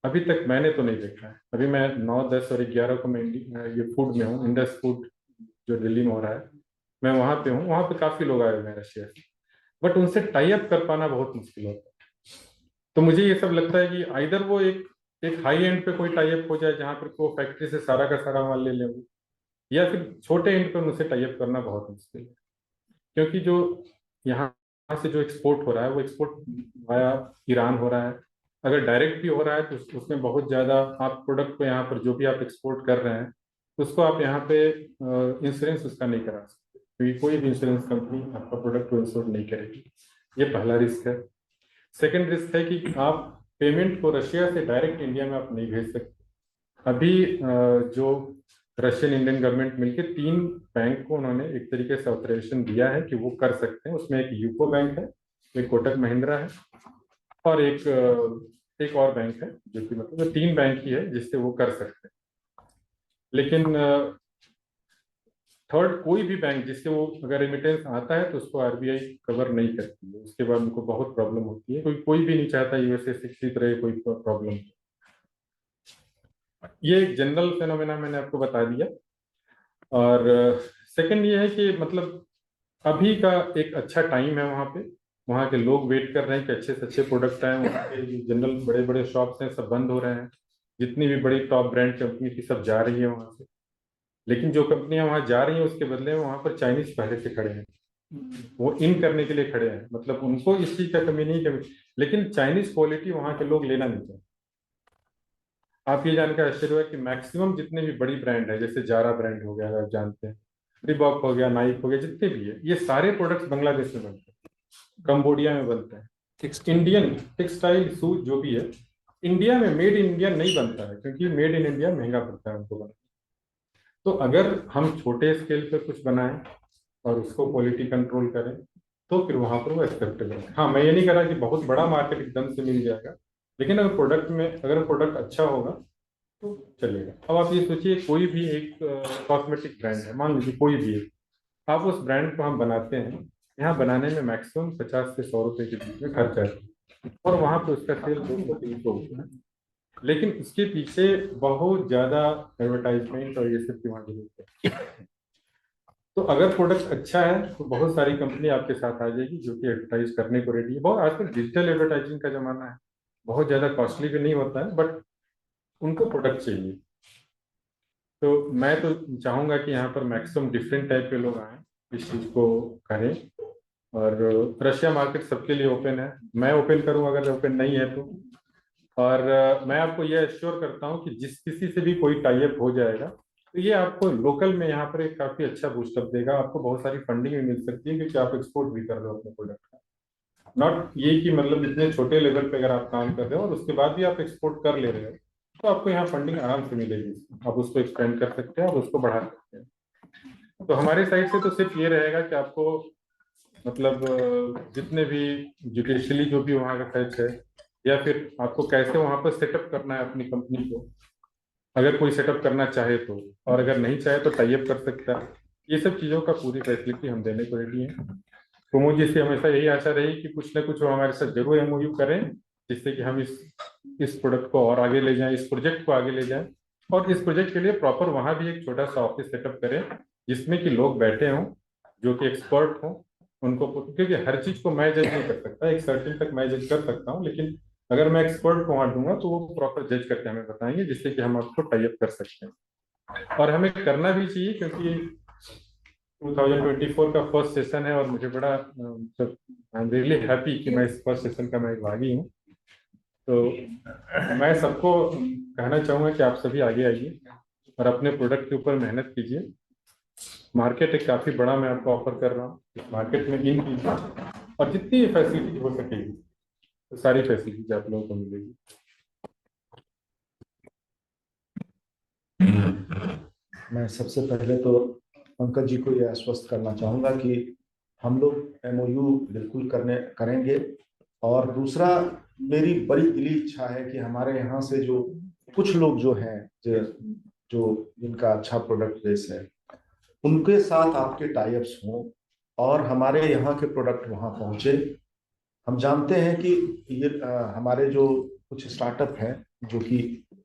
अभी तक मैंने तो नहीं देखा है। अभी मैं 9, 10 और 11 को मैं ये फूड में हूँ, इंडस फूड जो दिल्ली में हो रहा है, मैं वहां पे हूँ। वहां पे काफी लोग आए हुए हैं रशिया से, बट उनसे टाई अप कर पाना बहुत मुश्किल होता है। तो मुझे ये सब लगता है कि आइदर वो एक एक हाई एंड पे कोई टाई अप हो जाए जहां पर वो फैक्ट्री से सारा का सारा माल ले लेंगे, या फिर छोटे एंड पे उनसे टाई अप करना बहुत मुश्किल है। क्योंकि जो यहाँ से जो एक्सपोर्ट हो रहा है वो एक्सपोर्ट वाया ईरान हो रहा है। अगर डायरेक्ट भी हो रहा है तो उसमें बहुत ज़्यादा आप प्रोडक्ट को यहाँ पर जो भी आप एक्सपोर्ट कर रहे हैं उसको आप यहाँ पे इंश्योरेंस उसका नहीं करा सकते, क्योंकि कोई भी इंश्योरेंस कंपनी आपका प्रोडक्ट को इंश्योर नहीं करेगी। ये पहला रिस्क है। सेकेंड रिस्क है कि आप पेमेंट को रशिया से डायरेक्ट इंडिया में आप नहीं भेज सकते। अभी जो रशियन इंडियन गवर्नमेंट मिलकर 3 बैंक को उन्होंने एक तरीके से ऑथराइजेशन दिया है कि वो कर सकते हैं। उसमें एक यूको बैंक है, एक कोटक महिंद्रा है, और एक और बैंक है जो कि मतलब 3 बैंक ही है जिससे वो कर सकते हैं। लेकिन थर्ड कोई भी बैंक जिससे वो अगर रेमिटेंस आता है तो उसको आरबीआई कवर नहीं करती है। उसके बाद उनको बहुत प्रॉब्लम होती है, कोई भी नहीं चाहता यूएसए से किसी तरह कोई प्रॉब्लम। ये एक जनरल फेनोमेना मैंने आपको बता दिया। और सेकंड ये है कि मतलब अभी का एक अच्छा टाइम है वहाँ पे। वहाँ के लोग वेट कर रहे हैं कि अच्छे से अच्छे प्रोडक्ट आए। वहाँ के जनरल बड़े बड़े शॉप्स हैं सब बंद हो रहे हैं, जितनी भी बड़ी टॉप ब्रांड कंपनी थी सब जा रही है वहाँ से। लेकिन जो कंपनियां वहाँ जा रही हैं उसके बदले में वहाँ पर चाइनीज पहले से खड़े हैं, वो इन करने के लिए खड़े हैं। मतलब उनको इस चीज का कमी नहीं कमी, लेकिन चाइनीज क्वालिटी वहाँ के लोग लेना नहीं चाहते। आप ये जानकर आश्चर्य हुआ कि मैक्सिमम जितने भी बड़ी ब्रांड है, जैसे जारा ब्रांड हो गया अगर आप जानते हैं, रिबॉक हो गया, नाइक हो गया, जितने भी है, ये सारे प्रोडक्ट्स बांग्लादेश में बनते हैं, कंबोडिया में बनते हैं। इंडियन टेक्सटाइल शूज जो भी है इंडिया में मेड इन इंडिया नहीं बनता है, क्योंकि मेड इन इंडिया महंगा पड़ता है उनको बनाना। तो अगर हम छोटे स्केल पे कुछ बनाएं और उसको क्वालिटी कंट्रोल करें तो फिर वहां पर वो एक्सेप्टेबल है। हाँ, मैं ये नहीं कह रहा कि बहुत बड़ा मार्केट एकदम से मिल जाएगा, लेकिन अगर प्रोडक्ट अच्छा होगा तो चलेगा। अब आप ये सोचिए कोई भी एक कॉस्मेटिक ब्रांड है, मान लीजिए कोई भी एक, आप उस ब्रांड को हम बनाते हैं, यहाँ बनाने में मैक्सिमम 50 से 100 रुपए के बीच में खर्चा है, और वहां पे उसका सेल 200-300 होता है। लेकिन इसके पीछे बहुत ज्यादा एडवर्टाइजमेंट और ये सब की वहाँ जरूरत है। तो अगर प्रोडक्ट अच्छा है तो बहुत सारी कंपनी आपके साथ आ जाएगी जो कि एडवर्टाइज करने को रेडी है। बहुत आजकल डिजिटल एडवर्टाइजिंग का जमाना है, बहुत ज्यादा कॉस्टली भी नहीं होता है, बट उनको प्रोडक्ट चाहिए। तो मैं तो चाहूंगा कि यहाँ पर मैक्सिमम डिफरेंट टाइप के लोग आए, इस चीज को करें। और रशिया मार्केट सबके लिए ओपन है, मैं ओपन करूँ अगर ओपन नहीं है तो। और मैं आपको यह एश्योर करता हूँ कि जिस किसी से भी कोई टाई अप हो जाएगा तो ये आपको लोकल में यहाँ पर एक काफी अच्छा बूस्टअप देगा। आपको बहुत सारी फंडिंग भी मिल सकती है, क्योंकि आप एक्सपोर्ट भी कर रहे हो अपने प्रोडक्ट का। नॉट ये कि मतलब इतने छोटे लेवल पे अगर आप काम कर रहे हो और उसके बाद भी आप एक्सपोर्ट कर ले रहे हो तो आपको यहाँ फंडिंग आराम से मिलेगी। आप उसको एक्सपेंड कर सकते हैं और उसको बढ़ा सकते हैं। तो हमारे साइड से तो सिर्फ ये रहेगा कि आपको मतलब जितने भी जुडिशली जो भी वहाँ का खर्च है, या फिर आपको कैसे वहाँ पर सेटअप करना है अपनी कंपनी को, अगर कोई सेटअप करना चाहे तो, और अगर नहीं चाहे तो टाई अप कर सकता है। ये सब चीज़ों का पूरी फैसिलिटी हम देने को रेडी हैं। कुमुद जी से हमेशा यही आशा रही कि कुछ ना कुछ वो हमारे साथ जरूर एमओयू करें, जिससे कि हम इस प्रोडक्ट को और आगे ले जाएं, इस प्रोजेक्ट को आगे ले जाएं, और इस प्रोजेक्ट के लिए प्रॉपर वहाँ भी एक छोटा सा ऑफिस सेटअप करें, जिसमें कि लोग बैठे हों जो कि एक्सपर्ट हों उनको, क्योंकि हर चीज़ को मैं जज नहीं कर सकता, एक सर्टेन तक मैं जज कर सकता हूँ, लेकिन अगर मैं एक्सपर्ट को वहाँ दूंगा तो वो प्रॉपर जज करके हमें बताएंगे, जिससे कि हम आपको टाई अप कर सकते हैं। और हमें करना भी चाहिए, क्योंकि 2024 का फर्स्ट सेशन है और मुझे बड़ा आई एम रियली हैप्पी कि मैं इस फर्स्ट सेशन का मैं एक भागी हूँ। तो मैं सबको कहना चाहूँगा कि आप सभी आगे आइए और अपने प्रोडक्ट के ऊपर मेहनत कीजिए। मार्केट एक काफ़ी बड़ा मैं आपको ऑफर कर रहा हूँ, इस मार्केट में इन कीजिए और जितनी फैसिलिटी हो सकेगी तो सारी फैसिलिटीज आप लोगों को मिलेगी। मैं सबसे पहले तो पंकज जी को यह आश्वस्त करना चाहूंगा कि हम लोग एमओयू बिल्कुल करेंगे। और दूसरा, मेरी बड़ी दिली इच्छा है कि हमारे यहाँ से जो कुछ लोग जो हैं जो जिनका अच्छा प्रोडक्ट बेस है, उनके साथ आपके टाई अप्स हों और हमारे यहाँ के प्रोडक्ट वहाँ पहुँचे। हम जानते हैं कि ये हमारे जो कुछ स्टार्टअप हैं जो कि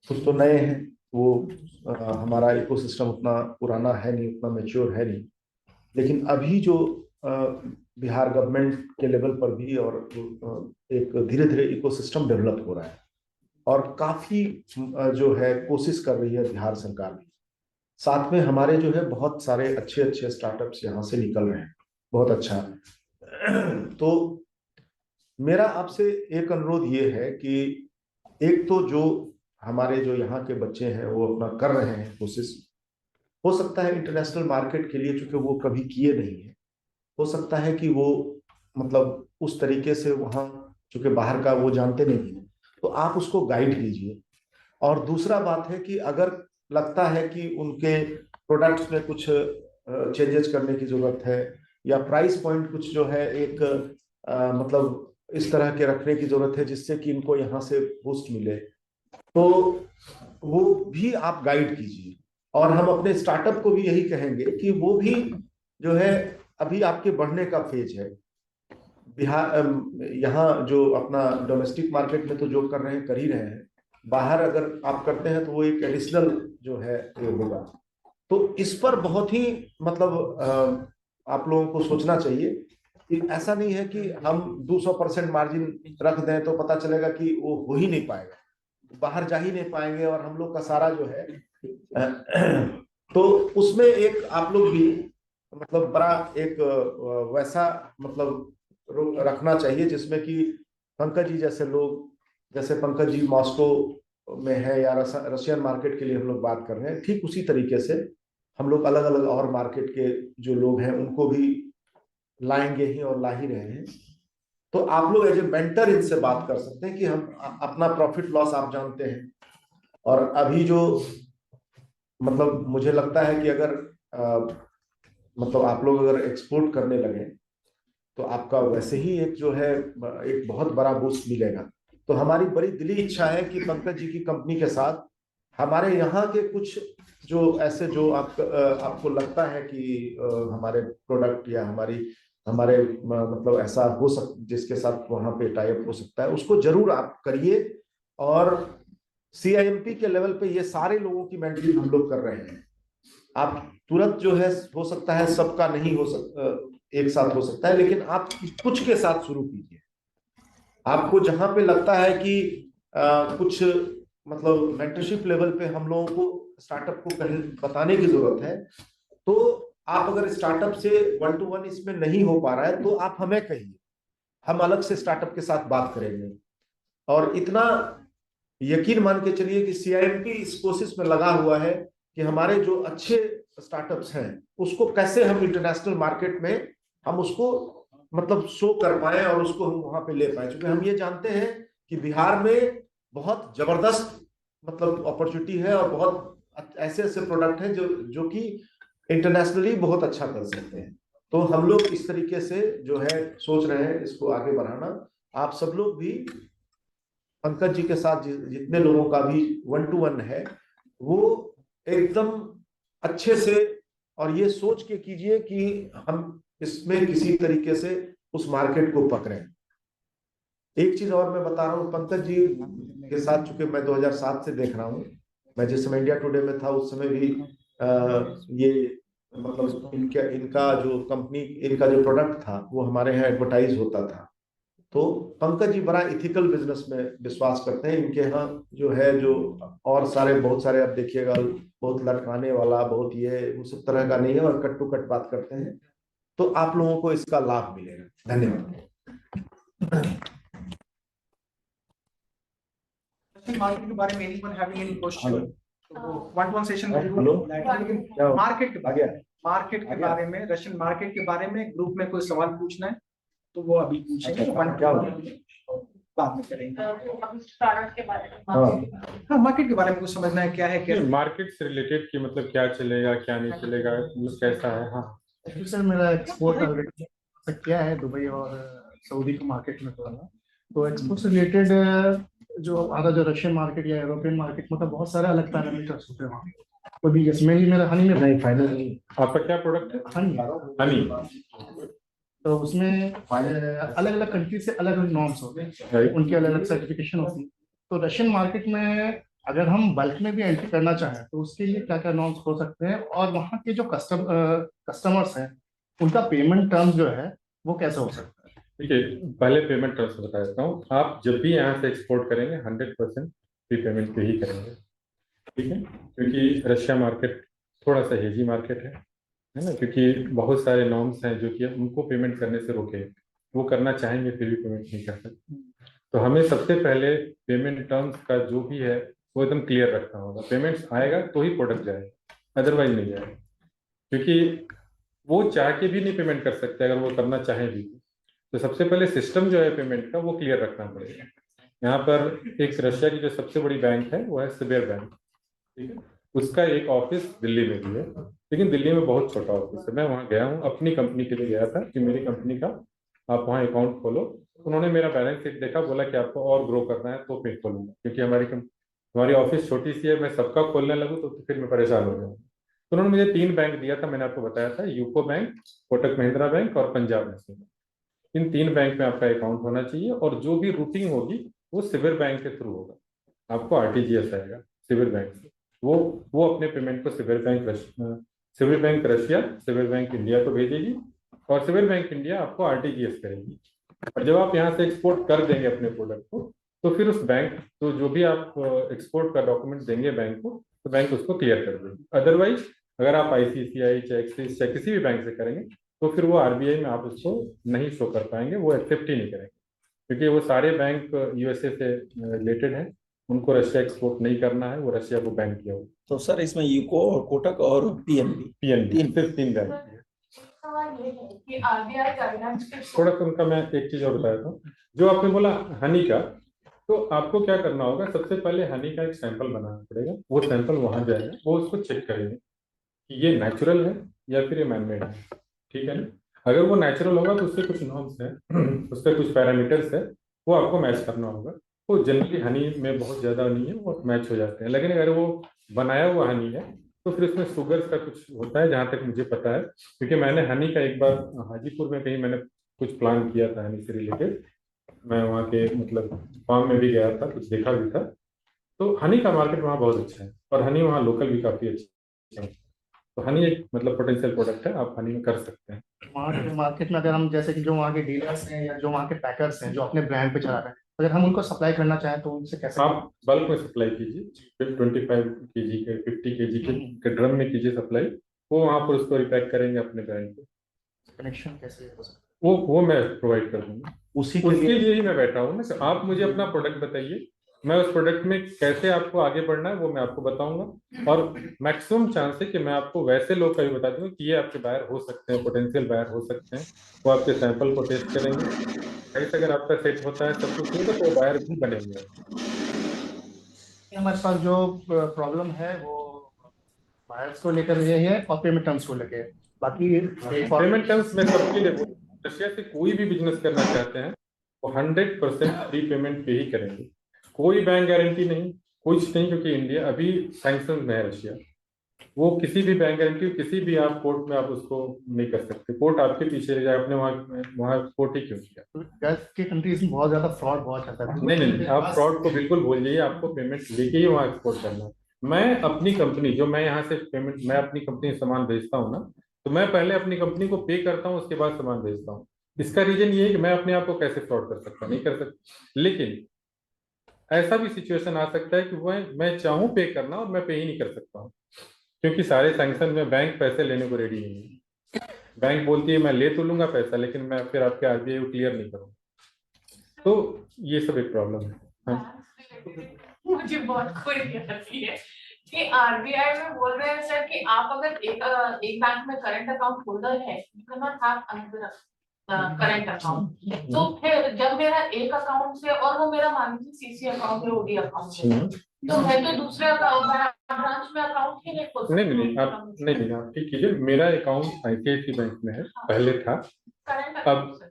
कुछ तो नए हैं, वो हमारा इकोसिस्टम उतना पुराना है नहीं, उतना मैच्योर है नहीं, लेकिन अभी जो बिहार गवर्नमेंट के लेवल पर भी और एक धीरे धीरे इकोसिस्टम डेवलप हो रहा है और काफी जो है कोशिश कर रही है बिहार सरकार भी। साथ में हमारे जो है बहुत सारे अच्छे अच्छे स्टार्टअप्स यहाँ से निकल रहे हैं, बहुत अच्छा। तो मेरा आपसे एक अनुरोध ये है कि एक तो जो हमारे जो यहाँ के बच्चे हैं वो अपना कर रहे हैं कोशिश, हो सकता है इंटरनेशनल मार्केट के लिए, चूंकि वो कभी किए नहीं है, हो सकता है कि वो मतलब उस तरीके से वहाँ, चूंकि बाहर का वो जानते नहीं है, तो आप उसको गाइड कीजिए। और दूसरा बात है कि अगर लगता है कि उनके प्रोडक्ट्स में कुछ चेंजेस करने की जरूरत है या प्राइस पॉइंट कुछ जो है एक मतलब इस तरह के रखने की जरूरत है जिससे कि इनको यहाँ से बूस्ट मिले, तो वो भी आप गाइड कीजिए। और हम अपने स्टार्टअप को भी यही कहेंगे कि वो भी जो है अभी आपके बढ़ने का फेज है। बिहार यहाँ जो अपना डोमेस्टिक मार्केट में तो जो कर रहे हैं कर ही रहे हैं, बाहर अगर आप करते हैं तो वो एक एडिशनल जो है ये होगा। तो इस पर बहुत ही मतलब आप लोगों को सोचना चाहिए कि ऐसा नहीं है कि हम 200% मार्जिन रख दें तो पता चलेगा कि वो हो ही नहीं पाएगा, बाहर जा ही नहीं पाएंगे और हम लोग का सारा जो है तो उसमें एक आप लोग भी मतलब बड़ा एक वैसा मतलब रखना चाहिए जिसमें कि पंकज जी जैसे लोग, जैसे पंकज जी मॉस्को में है या रशियन मार्केट के लिए हम लोग बात कर रहे हैं, ठीक उसी तरीके से हम लोग अलग अलग और मार्केट के जो लोग हैं उनको भी लाएंगे ही और ला ही रहे हैं। तो आप लोग एज ए मेंटर इनसे बात कर सकते हैं कि हम अपना प्रॉफिट लॉस आप जानते हैं, और अभी जो मतलब मुझे लगता है कि अगर मतलब आप लोग अगर एक्सपोर्ट करने लगे तो आपका वैसे ही एक जो है एक बहुत बड़ा बूस्ट मिलेगा। तो हमारी बड़ी दिली इच्छा है कि पंकज जी की कंपनी के साथ हमारे यहाँ के कुछ जो ऐसे जो आपको लगता है कि हमारे प्रोडक्ट या हमारे मतलब ऐसा हो जिसके साथ वहाँ पे टाई अप हो सकता है, उसको जरूर आप करिए। और CIMP के लेवल पे ये सारे लोगों की मेंटरिंग हम लोग कर रहे हैं। आप तुरंत जो है हो सकता है सबका नहीं हो सकता, एक साथ हो सकता है, लेकिन आप कुछ के साथ शुरू कीजिए। आपको जहां पे लगता है कि कुछ मतलब मेंटरशिप लेवल पे हम लोगों को स्टार्टअप को कहीं बताने की जरूरत है, तो आप अगर स्टार्टअप से 1 to 1 इसमें नहीं हो पा रहा है तो आप हमें कहिए, हम अलग से स्टार्टअप के साथ बात करेंगे। और इतना यकीन मान के चलिए कि CIMP इस कोशिश में लगा हुआ है कि हमारे जो अच्छे स्टार्टअप्स हैं उसको कैसे हम इंटरनेशनल मार्केट में हम उसको मतलब शो कर पाए और उसको हम वहां पे ले पाए, क्योंकि हम ये जानते हैं कि बिहार में बहुत जबरदस्त मतलब अपॉर्चुनिटी है और बहुत ऐसे ऐसे प्रोडक्ट हैं जो कि इंटरनेशनली बहुत अच्छा कर सकते हैं। तो हम लोग इस तरीके से जो है सोच रहे हैं इसको आगे बढ़ाना। आप सब लोग भी पंकज जी के साथ जितने लोगों का भी 1-to-1 है वो एकदम अच्छे से और ये सोच के कीजिए कि हम इसमें किसी तरीके से उस मार्केट को पकड़ें। एक चीज और मैं बता रहा हूँ, पंकज जी के साथ चूंकि मैं 2007 से देख रहा हूँ, मैं जिस समय इंडिया टुडे में था उस समय भी ये मतलब इनका जो कंपनी, इनका जो प्रोडक्ट था वो हमारे यहाँ एडवर्टाइज होता था। तो पंकज जी बड़ा इथिकल बिजनेस में विश्वास करते हैं। इनके यहाँ जो है जो और सारे बहुत सारे आप देखिएगा बहुत लटकाने वाला, बहुत ये उस तरह का नहीं है और कट टू कट बात करते हैं। तो आप लोगों को इसका लाभ मिलेगा। धन्यवाद। मार्केट के बारे में anyone having any question? One session hello, market के बारे आगे में, मार्केट के बारे में, रशियन मार्केट के बारे में ग्रुप में कोई सवाल पूछना है तो वो अभी पूछेंगे, क्या बाद में करेंगे। प्रोडक्ट के बारे में, हाँ, मार्केट के बारे में कुछ समझना है, क्या है क्या मार्केट से रिलेटेड की मतलब क्या चलेगा क्या नहीं चलेगा, मतलब कैसा है। हाँ एक्चुअली सर मेरा एक्सपोर्ट ऑलरेडी किया है दुबई और सऊदी के मार्केट में थोड़ा, तो एक्सपोर्ट से रिलेटेड जो आधा जो रशियन मार्केट या यूरोपियन मार्केट में तो बहुत सारे अलग पैरामीटर्स होते हैं वहाँ। तो भी इसमें ही मेरा हनी में नहीं फाइनल नहीं। आपका क्या प्रोडक्ट है? हनी। तो उसमें अलग अलग कंट्री से अलग अलग नॉर्म्स होते हैं, उनकी अलग अलग सर्टिफिकेशन होती है। तो रशियन मार्केट में अगर हम बल्क में भी एंट्री करना चाहें तो उसके लिए क्या क्या नॉर्म्स हो सकते हैं, और वहाँ के जो कस्टमर्स हैं उनका पेमेंट टर्म्स जो है वो कैसे हो सकता है। देखिए, पहले पेमेंट टर्म्स बता देता हूँ। आप जब भी यहाँ से एक्सपोर्ट करेंगे 100% प्री पेमेंट पे ही करेंगे, ठीक है? क्योंकि रशिया मार्केट थोड़ा सा हेजी मार्केट है ना, क्योंकि बहुत सारे नॉर्म्स हैं जो कि उनको पेमेंट करने से रोके, वो करना चाहेंगे फिर भी पेमेंट नहीं कर सकते। तो हमें सबसे पहले पेमेंट टर्म्स का जो भी है वो एकदम क्लियर रखना होगा। पेमेंट्स आएगा तो ही प्रोडक्ट जाएगा, अदरवाइज नहीं जाएगा, क्योंकि वो चाह के भी नहीं पेमेंट कर सकते अगर वो करना चाहें भी। तो सबसे पहले सिस्टम जो है पेमेंट का वो क्लियर रखना पड़ेगा। यहाँ पर एक रशिया की जो सबसे बड़ी बैंक है वो है सिबर बैंक, ठीक है? उसका एक ऑफिस दिल्ली में भी है, लेकिन दिल्ली में बहुत छोटा ऑफिस है। मैं वहाँ गया हूँ, अपनी कंपनी के लिए गया था कि मेरी कंपनी का आप वहाँ अकाउंट खोलो। उन्होंने मेरा बैलेंस शीट देखा, बोला कि आपको और ग्रो करना है तो फिर खोलूंगा, क्योंकि हमारी ऑफिस छोटी सी है, मैं सबका खोलने लगूँ तो फिर मैं परेशान हो जाऊँ। तो उन्होंने मुझे 3 बैंक दिया था, मैंने आपको बताया था, UCO bank, Kotak Mahindra bank और पंजाब नेशनल। इन 3 बैंक में आपका अकाउंट होना चाहिए, और जो भी रूटिंग होगी वो सिबर बैंक के थ्रू होगा। आपको आरटीजीएस आएगा सिबर बैंक से, वो अपने पेमेंट को सिबर बैंक रशिया, सिबर बैंक इंडिया को भेजेगी, और सिबर बैंक इंडिया आपको आरटीजीएस करेगी। और जब आप यहाँ से एक्सपोर्ट कर देंगे अपने प्रोडक्ट को, तो फिर उस बैंक तो जो भी आप एक्सपोर्ट का डॉक्यूमेंट देंगे बैंक को, तो बैंक उसको क्लियर कर देगी। अदरवाइज अगर आप आईसीआईसीआई या एक्सिस या किसी भी बैंक से करेंगे तो फिर वो आरबीआई में आप उसको नहीं शो कर पाएंगे, वो एक्सेप्ट ही नहीं करेंगे, क्योंकि वो सारे बैंक यूएसए से रिलेटेड हैं, उनको रशिया एक्सपोर्ट नहीं करना है, वो रशिया को बैन किया हुआ। तो सर इसमें यूको और कोटक और पीएनबी सिर्फ 3 बैंक है। सवाल ये है कि आरबीआई गाइडलाइंस के थोड़ा सा उनका मैं एक चीज और बताया था, जो आपने बोला हनी का, तो आपको क्या करना होगा, सबसे पहले हनी का एक सैंपल बनाना पड़ेगा। वो सैंपल वहां जाएगा, वो उसको चेक करेंगे कि ये नेचुरल है या फिर ये मैनमेड है, ठीक है ना? अगर वो नेचुरल होगा तो उससे कुछ नॉर्म्स है, उसके कुछ पैरामीटर्स है, वो आपको मैच करना होगा। वो जनरली हनी में बहुत ज्यादा नहीं है, वो मैच हो जाते हैं। लेकिन अगर वो बनाया हुआ हनी है तो फिर उसमें शुगर्स का कुछ होता है, जहाँ तक मुझे पता है, क्योंकि मैंने हनी का एक बार हाजीपुर में कहीं मैंने कुछ प्लान किया था हनी से रिलेटेड। मैं वहाँ के मतलब फार्म में भी गया था, कुछ देखा भी था। तो हनी का मार्केट वहाँ बहुत अच्छा है, और हनी वहाँ लोकल भी काफी अच्छा है। तो हनी एक मतलब पोटेंशियल प्रोडक्ट है, आप हनी में कर सकते हैं। वहाँ के मार्केट में अगर हम जैसे कि जो वहाँ के डीलर्स हैं या जो वहाँ के पैकर्स हैं जो अपने ब्रांड पे चला रहे हैं, अगर हम उनको सप्लाई करना चाहें तो उनसे कैसे? आप बल्क में सप्लाई कीजिए, 25 केजी के 50 केजी के ड्रम में कीजिए सप्लाई, वो वहाँ पर उसको रिपैक करेंगे अपने ब्रांड पे। कनेक्शन कैसे हो सकता है? वो मैं प्रोवाइड कर दूंगा, उसके लिए ही मैं बैठा हूँ ना। आप मुझे अपना प्रोडक्ट बताइए, मैं उस प्रोडक्ट में कैसे आपको आगे बढ़ना है वो मैं आपको बताऊंगा, और मैक्सिमम चांस है कि मैं आपको वैसे लोग का भी बता दूंगा कि ये आपके बायर हो सकते हैं, पोटेंशियल बायर हो सकते हैं। वो आपके सैंपल को टेस्ट करेंगे, ऐसे अगर आपका सेट होता है सब कुछ होगा तो बायर भी बनेंगे। हमारे पास जो प्रॉब्लम है वो बायर्स को लेकर ये है और पेमेंट टर्म्स को लेकर। बाकी पेमेंट टर्म्स में सबके लिए रशिया से कोई भी बिजनेस करना चाहते हैं वो 100% फ्री पेमेंट पे ही करेंगे। कोई बैंक गारंटी नहीं, कुछ नहीं, क्योंकि इंडिया अभी सैंक्शन में है रशिया। वो किसी भी बैंक गारंटी किसी भी आप कोर्ट में आप उसको नहीं कर सकते, कोर्ट आपके पीछे रह जाए। आपने वहाँ कोर्ट ही क्यों किया? गल्फ के कंट्रीज में बहुत ज्यादा फ्रॉड बहुत चलता है। नहीं नहीं, आप फ्रॉड को बिल्कुल भूल जाइए, आपको पेमेंट लेके ही वहाँ एक्सपोर्ट करना है। मैं अपनी कंपनी जो मैं यहाँ से पेमेंट, मैं अपनी कंपनी से सामान भेजता हूँ ना, तो मैं पहले अपनी कंपनी को पे करता हूँ, उसके बाद सामान भेजता हूँ। इसका रीजन ये है कि मैं अपने आप को कैसे फ्रॉड कर सकता, नहीं कर सकता। लेकिन ऐसा भी सिचुएशन आ सकता है कि मैं चाहूँ पे करना और मैं पे ही नहीं कर सकता हूँ, क्योंकि सारे सैंक्शन में बैंक पैसे लेने को रेडी नहीं है। बैंक बोलती है मैं ले तो लूंगा पैसा, लेकिन मैं फिर आपके आरबीआई को क्लियर नहीं करूँगा। तो ये सब एक प्रॉब्लम है। हाँ। मुझे बहुत क्वेरी आती है कि आरबीआई में बोल रहे हैं सर कि आप अगर एक बैंक में करंट अकाउंट होल्डर है, you can not have another current account. तो फिर जब मेरा एक अकाउंट से, और वो मेरा मान लीजिए सीसी अकाउंट है, ओडी अकाउंट है, तो मैं तो दूसरे ब्रांच में अकाउंट ही नहीं खोल सकती। नहीं, आप ठीक कीजिए। मेरा अकाउंट आईसीआईसी बैंक में है, पहले था, करंट अब अकाउंट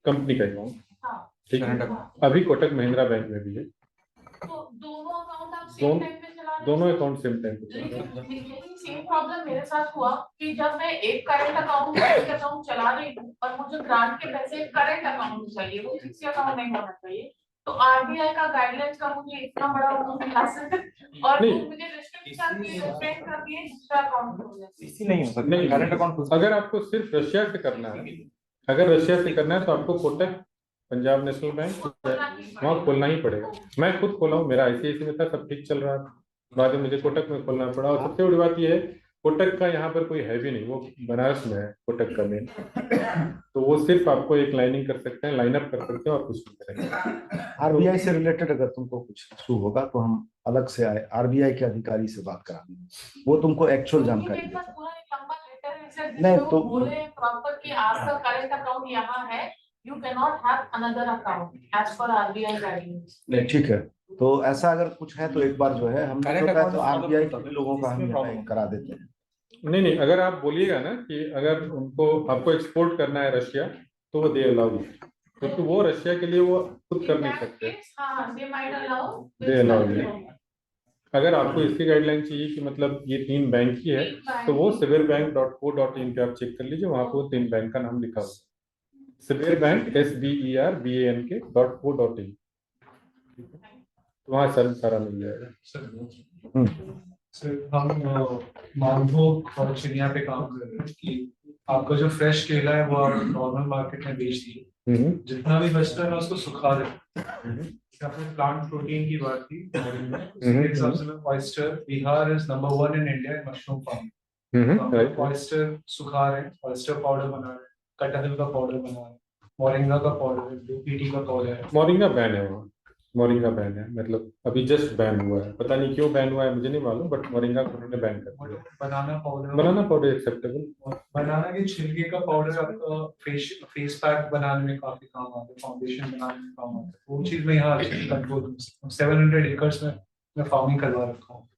कंपनी का अकाउंट, हाँ ठीक है। अभी कोटक महिंद्रा बैंक में भी है। तो दोनों अकाउंट आप सेम टाइम पे चला रहे हैं? दोनों अकाउंट सेम टाइम पे चला रहे हैं। लेकिन सेम प्रॉब्लम मेरे साथ हुआ कि जब मैं एक करंट अकाउंट एक अकाउंट चला रही हूँ और मुझे ग्रांट के पैसे करंट अकाउंट में चाहिए, वो फिक्स अकाउंट नहीं होना चाहिए। तो आरबीआई का गाइडलाइंस का मुझे इतना बड़ा वो मिला और नहीं। मुझे रिस्ट्रिक्ट कर दिए, रिस्ट्रिक्ट कर दिए दूसरा अकाउंट हो जाए। सीसी नहीं हो सकता, नहीं, करंट अकाउंट। अगर आपको सिर्फ रशिया से करना है, अगर रशिया से करना है तो आपको कोटक, पंजाब नेशनल बैंक वहाँ खोलना ही पड़ेगा। मैं खुद खोला हूँ, मेरा आईसीआईसी में था, सब ठीक चल रहा था, बाद में मुझे कोटक में खोलना पड़ा। और सबसे बड़ी बात यह है, कोटक का यहाँ पर कोई है भी नहीं, वो बनारस में है कोटक का मेन। तो वो सिर्फ आपको एक लाइनिंग कर सकते हैं, लाइन अप कर सकते हैं, और कुछ नहीं करेंगे। आरबीआई से रिलेटेड अगर तुमको कुछ इशू होगा तो हम अलग से आए आरबीआई के अधिकारी से बात करा देंगे, वो तुमको एक्चुअल जानकारी मेरे पास देगा। पूरा एक लंबा लेटर है सर, नहीं, जिसमें तो वो बोले प्रॉपर कि आपका करंट अकाउंट यहाँ है, you cannot have another account as per RBI guidelines। नहीं, ठीक है। तो ऐसा अगर कुछ है तो एक बार जो है हम Current तो account आरबीआई follow के लोगों का हम इसमें यहाँ problem करा देते हैं। नहीं, अगर आप बोलिएगा ना कि अगर आपको एक्सपोर्ट करना है रशिया, तो वो दे अलाउ, क्योंकि वो रशिया के लिए वो खुद कर नहीं सकते। They allow. अगर आपको इसकी गाइडलाइन चाहिए कि मतलब ये 3 बैंक ही है, तो वो SBIRbank.co.in पे आप चेक कर लीजिए, वहां पे वो 3 बैंक का नाम लिखा हुआ है। SBIRbank SBERBANK.co.in, तो वहाँ सारा मिल जाएगा। सर हम मालभोग और चिनिया पे काम कर रहे हैं कि आपका जो फ्रेश केला है वो आप नॉर्मल मार्केट में बेच दिए, जितना भी बचता है उसको सुखा दें। आपने प्लांट प्रोटीन की बात की, उसके हिसाब से oyster, Bihar is number 1 in India in mushroom farming. Oyster सुखा रहे हैं, ऑयस्टर पाउडर बना रहे हैं, कटहल का पाउडर बना रहे हैं, मोरिंगा का पाउडर है, बीटी का पाउडर है। मोरिंगा बैन है वहाँ, मोरिंगा बैन है, मतलब अभी जस्ट बैन हुआ है, पता नहीं क्यों बैन हुआ है मुझे नहीं मालूम, बट मोरिंगा को उन्होंने बैन कर दिया। Banana powder acceptable. बनाना के छिलके का पाउडर आपका फेस पैक बनाने में काफी काम आता है, फाउंडेशन बनाने में काम आता है, वो चीज में यहाँ अच्छी कंट्रोल 700 एकर्स में मैं फार्मिंग करवा रखा हूँ।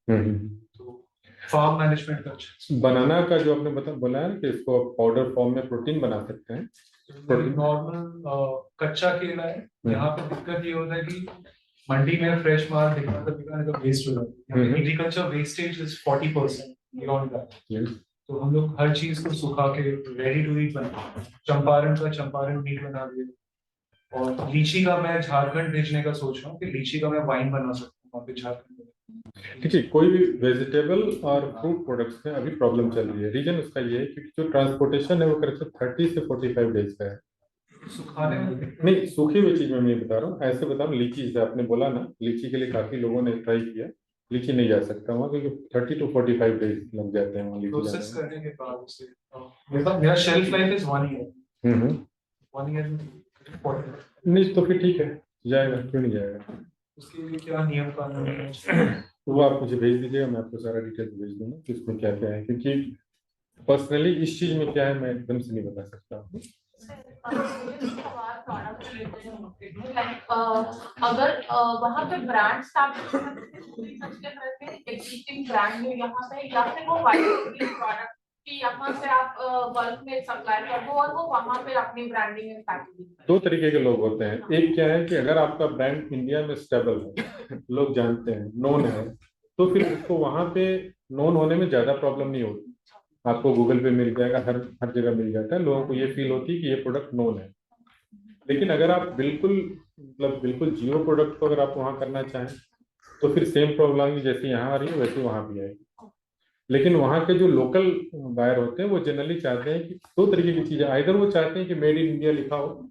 तो फार्म मैनेजमेंट का बनाना का जो आपने बोला है कि इसको पाउडर फॉर्म में प्रोटीन बना सकते हैं। नॉर्मल कच्चा केला है, यहाँ पे दिक्कत ये होता है कि मंडी में फ्रेश माल दिखाने का वेस्ट हो जाता है। Agriculture wastage is 40% beyond that. तो हम लोग हर चीज को सुखा के रेडी टू ईट बनाते हैं। चंपारण मीट बना दिया, और लीची का मैं झारखंड भेजने का सोच रहा हूँ कि लीची का मैं वाइन बना सकता हूँ वहाँ पे झारखंड में। देखिए, कोई भी वेजिटेबल और फ्रूट प्रोडक्ट्स में अभी प्रॉब्लम चल रही है। रीजन उसका ये है कि जो ट्रांसपोर्टेशन है वो करीब 30 से 45 डेज का है। सुखाने में नहीं, सूखी हुई चीज में नहीं बता रहा हूँ, ऐसे बता रहा हूँ। लीची से आपने बोला ना, लीची के लिए काफी लोगों ने ट्राई किया, लीची नहीं जा सकता वहाँ, क्योंकि 30 to 45 डेज लग जाते हैं वहाँ लीची प्रोसेस करने के बाद उसे मेरा shelf life is 1 year. 1 year नहीं तो फिर ठीक है, जाएगा, क्यों नहीं जाएगा। उसके लिए क्या नियम कानून है वो आप मुझे भेज दीजिएगा, मैं आपको सारा डिटेल भेज दूंगा कि इसमें क्या क्या है, क्योंकि पर्सनली इस चीज में क्या है मैं एकदम से नहीं बता सकता। अगर वहाँ पे ब्रांड एग्जिस्टिंग ब्रांड में यहाँ पे, या फिर वो प्रोडक्ट कि कि यहाँ से आप बल्क में सप्लाई कर दो और वो वहां पे अपनी ब्रांडिंग एंड पैकेजिंग दो तरीके के लोग होते हैं। एक क्या है कि अगर आपका ब्रांड इंडिया में स्टेबल है, लोग जानते हैं, नोन है, तो फिर उसको वहां पे नोन होने में ज्यादा प्रॉब्लम नहीं होती। आपको गूगल पे मिल जाएगा, हर हर जगह मिल जाता है, लोगों को ये फील होती है कि ये प्रोडक्ट नोन है। लेकिन अगर आप बिल्कुल जियो प्रोडक्ट को अगर आप वहां करना चाहें तो फिर सेम प्रॉब्लम जैसे यहाँ आ रही है वैसे वहां भी आएगी। लेकिन वहाँ के जो लोकल बायर होते हैं वो जनरली चाहते हैं कि दो तरीके की चीजें, आइदर वो चाहते हैं कि मेड इन इंडिया लिखा हो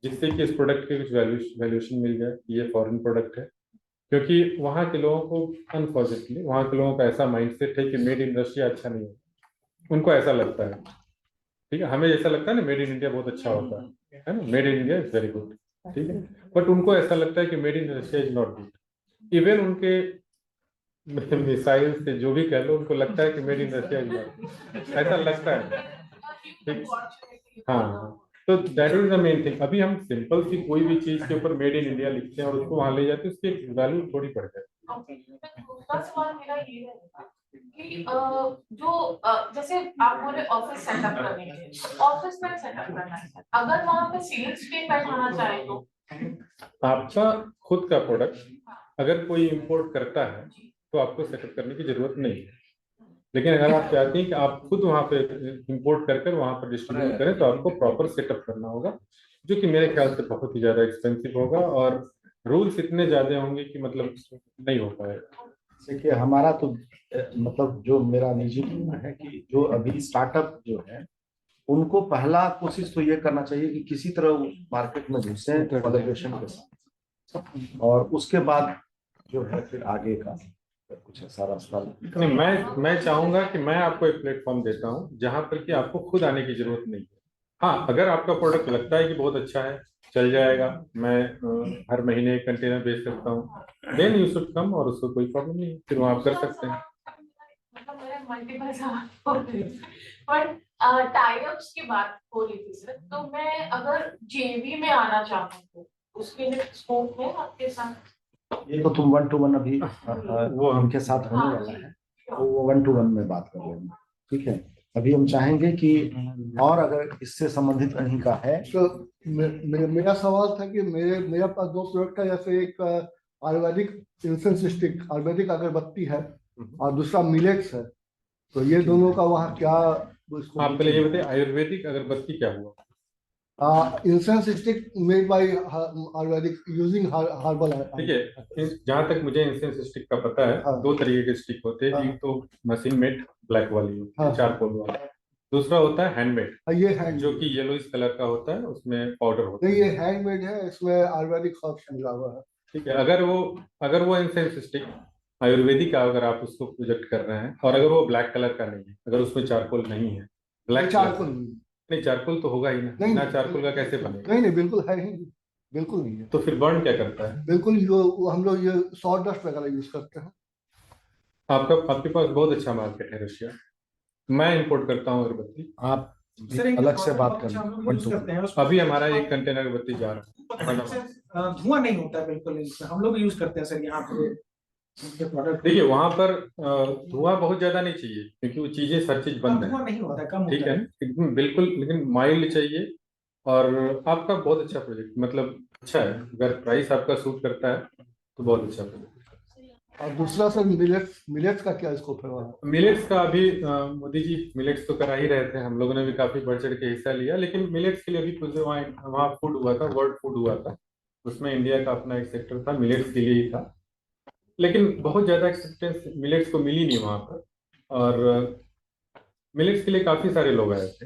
जिससे कि इस प्रोडक्ट के कुछ वैल्यूएशन मिल जाए, ये फॉरेन प्रोडक्ट है। क्योंकि वहाँ के लोगों को अनफॉर्चुनेटली वहाँ के लोगों का ऐसा माइंडसेट है कि मेड इन रशिया अच्छा नहीं है, उनको ऐसा लगता है। ठीक है, हमें ऐसा लगता है ना मेड इन इंडिया बहुत अच्छा होता है ना, made in India is very good, ठीक है, बट उनको ऐसा लगता है कि made in Russia is not good. Even उनके मिसाइल से जो भी कह लो, उनको लगता है कि made in Russia is not, ऐसा लगता है। ठीक, हाँ, तो that is the main thing. अभी हम सिंपल सी कोई भी चीज के ऊपर मेड इन इंडिया लिखते हैं और उसको वहां ले जाते हैं, उसकी वैल्यू थोड़ी बढ़ जाती है। दूसरा सवाल मेरा ये है कि जैसे आप बोले ऑफिस सेटअप करने के लिए, ऑफिस में सेटअप करना है, अगर वहां पे सेल्स टीम बैठाना चाहे तो आपका खुद का प्रोडक्ट अगर कोई इंपोर्ट करता है तो आपको सेटअप करने की जरूरत नहीं है। लेकिन अगर आप चाहते हैं कि आप खुद वहां पे इंपोर्ट कर वहां पर डिस्ट्रीब्यूट करें तो आपको प्रॉपर सेटअप करना होगा, जो कि मेरे ख्याल से बहुत ही ज्यादा एक्सपेंसिव होगा और रूल्स इतने ज्यादा होंगे कि मतलब नहीं हो पाएगा। देखिए हमारा तो मतलब जो मेरा निजी मानना है कि जो अभी स्टार्टअप जो है उनको पहला कोशिश तो ये करना चाहिए कि किसी तरह मार्केट में घुसे कोलैबोरेशन के साथ, और उसके बाद जो है फिर आगे का कुछ ऐसा रास्ता। नहीं, मैं चाहूंगा कि मैं आपको एक प्लेटफॉर्म देता हूं जहां पर कि आपको खुद आने की जरूरत नहीं है। हाँ, अगर आपका प्रोडक्ट लगता है कि बहुत अच्छा है, चल जाएगा, मैं हर महीने एक कंटेनर बेच सकता हूँ, देन यू शुड कम, और उसको कोई प्रॉब्लम नहीं है, फिर वहाँ आप कर सकते हैं। मतलब मेरे मल्टीपल सवाल हो रहे हैं, पर टाई अप्स की बात हो रही थी सर, तो मैं अगर जेवी में आना चाहूँ तो उसके लिए स्कोप है आपके साथ? ये तो तुम 1-to-1 अभी वो उनके साथ होने वाला है, तो वो 1-to-1 में बात कर लेंगे, ठीक है। अभी हम चाहेंगे कि और अगर इससे संबंधित कहीं का है तो मेरा सवाल था कि मेरे पास दो प्रोडक्ट है, जैसे एक आयुर्वेदिक इंसेंस स्टिक, आयुर्वेदिक अगरबत्ती है, और दूसरा मिलेट्स है, तो ये दोनों का वहाँ क्या आप पहले ये बताइए आयुर्वेदिक अगरबत्ती क्या हुआ? Incense stick made by Ayurvedic using herbal. ठीक है, जहाँ तक मुझे इंसेंस स्टिक का पता है, हाँ। दो तरीके के स्टिक होते हैं, हाँ। एक तो मशीन मेड ब्लैक वाली होती है, हाँ। चारकोल वाला, दूसरा होता है हैंडमेड ये हैंड जो कि येलोइश कलर का होता है, उसमें पाउडर होता नहीं, है। ये हैंडमेड है, इसमें आयुर्वेदिक हर्ब्स मिला हुआ है। ठीक है, अगर वो इंसेंस स्टिक आयुर्वेदिक का अगर आप उसको प्रोजेक्ट कर रहे हैं और अगर वो ब्लैक कलर का नहीं है, अगर उसमें चारकोल नहीं है, ब्लैक चारकोल नहीं, चारकोल तो होगा ही ना, नहीं, बिना चारकोल का कैसे बनेगा? नहीं, बिल्कुल है ही, बिल्कुल नहीं है। तो फिर बर्न क्या करता है? बिल्कुल हम लोग ये सॉडस्ट वगैरह यूज करते हैं। आपके पास बहुत अच्छा मार्केट है रशिया, मैं इंपोर्ट करता हूँ अगरबत्ती, आप अलग से बात हम लोग करना। यूज करते हैं उसमें। अभी हमारा एक कंटेनर अगरबत्ती जा रहा है। धुआं नहीं होता है बिल्कुल इसमें, हम लोग यूज करते हैं सर यहाँ पे उनके प्रोडक्ट। देखिए वहां पर धुआं बहुत ज्यादा नहीं चाहिए क्योंकि वो चीजें हर चीज बंद है, धुआं नहीं होता है, कम ठीक होता है, है। एकदम बिल्कुल, लेकिन माइल्ड चाहिए। और आपका बहुत अच्छा प्रोजेक्ट, मतलब अच्छा है, अगर प्राइस आपका सूट करता है तो बहुत अच्छा प्रोजेक्ट। और दूसरा सर मिलेट्स का क्या स्कोप है वहाँ? मिलेट्स का अभी मोदी जी मिलेट्स तो करा ही रहे थे, हम लोगों ने भी काफी बढ़ चढ़ के हिस्सा लिया, लेकिन मिलेट्स के लिए अभी कुछ वहाँ फूड हुआ था, वर्ल्ड फूड हुआ था, उसमें इंडिया का अपना एक सेक्टर था, मिलेट्स के लिए ही था, लेकिन बहुत ज्यादा एक्सेप्टेंस मिलेट्स को मिली नहीं वहां पर, और मिलेट्स के लिए काफी सारे लोग आए थे,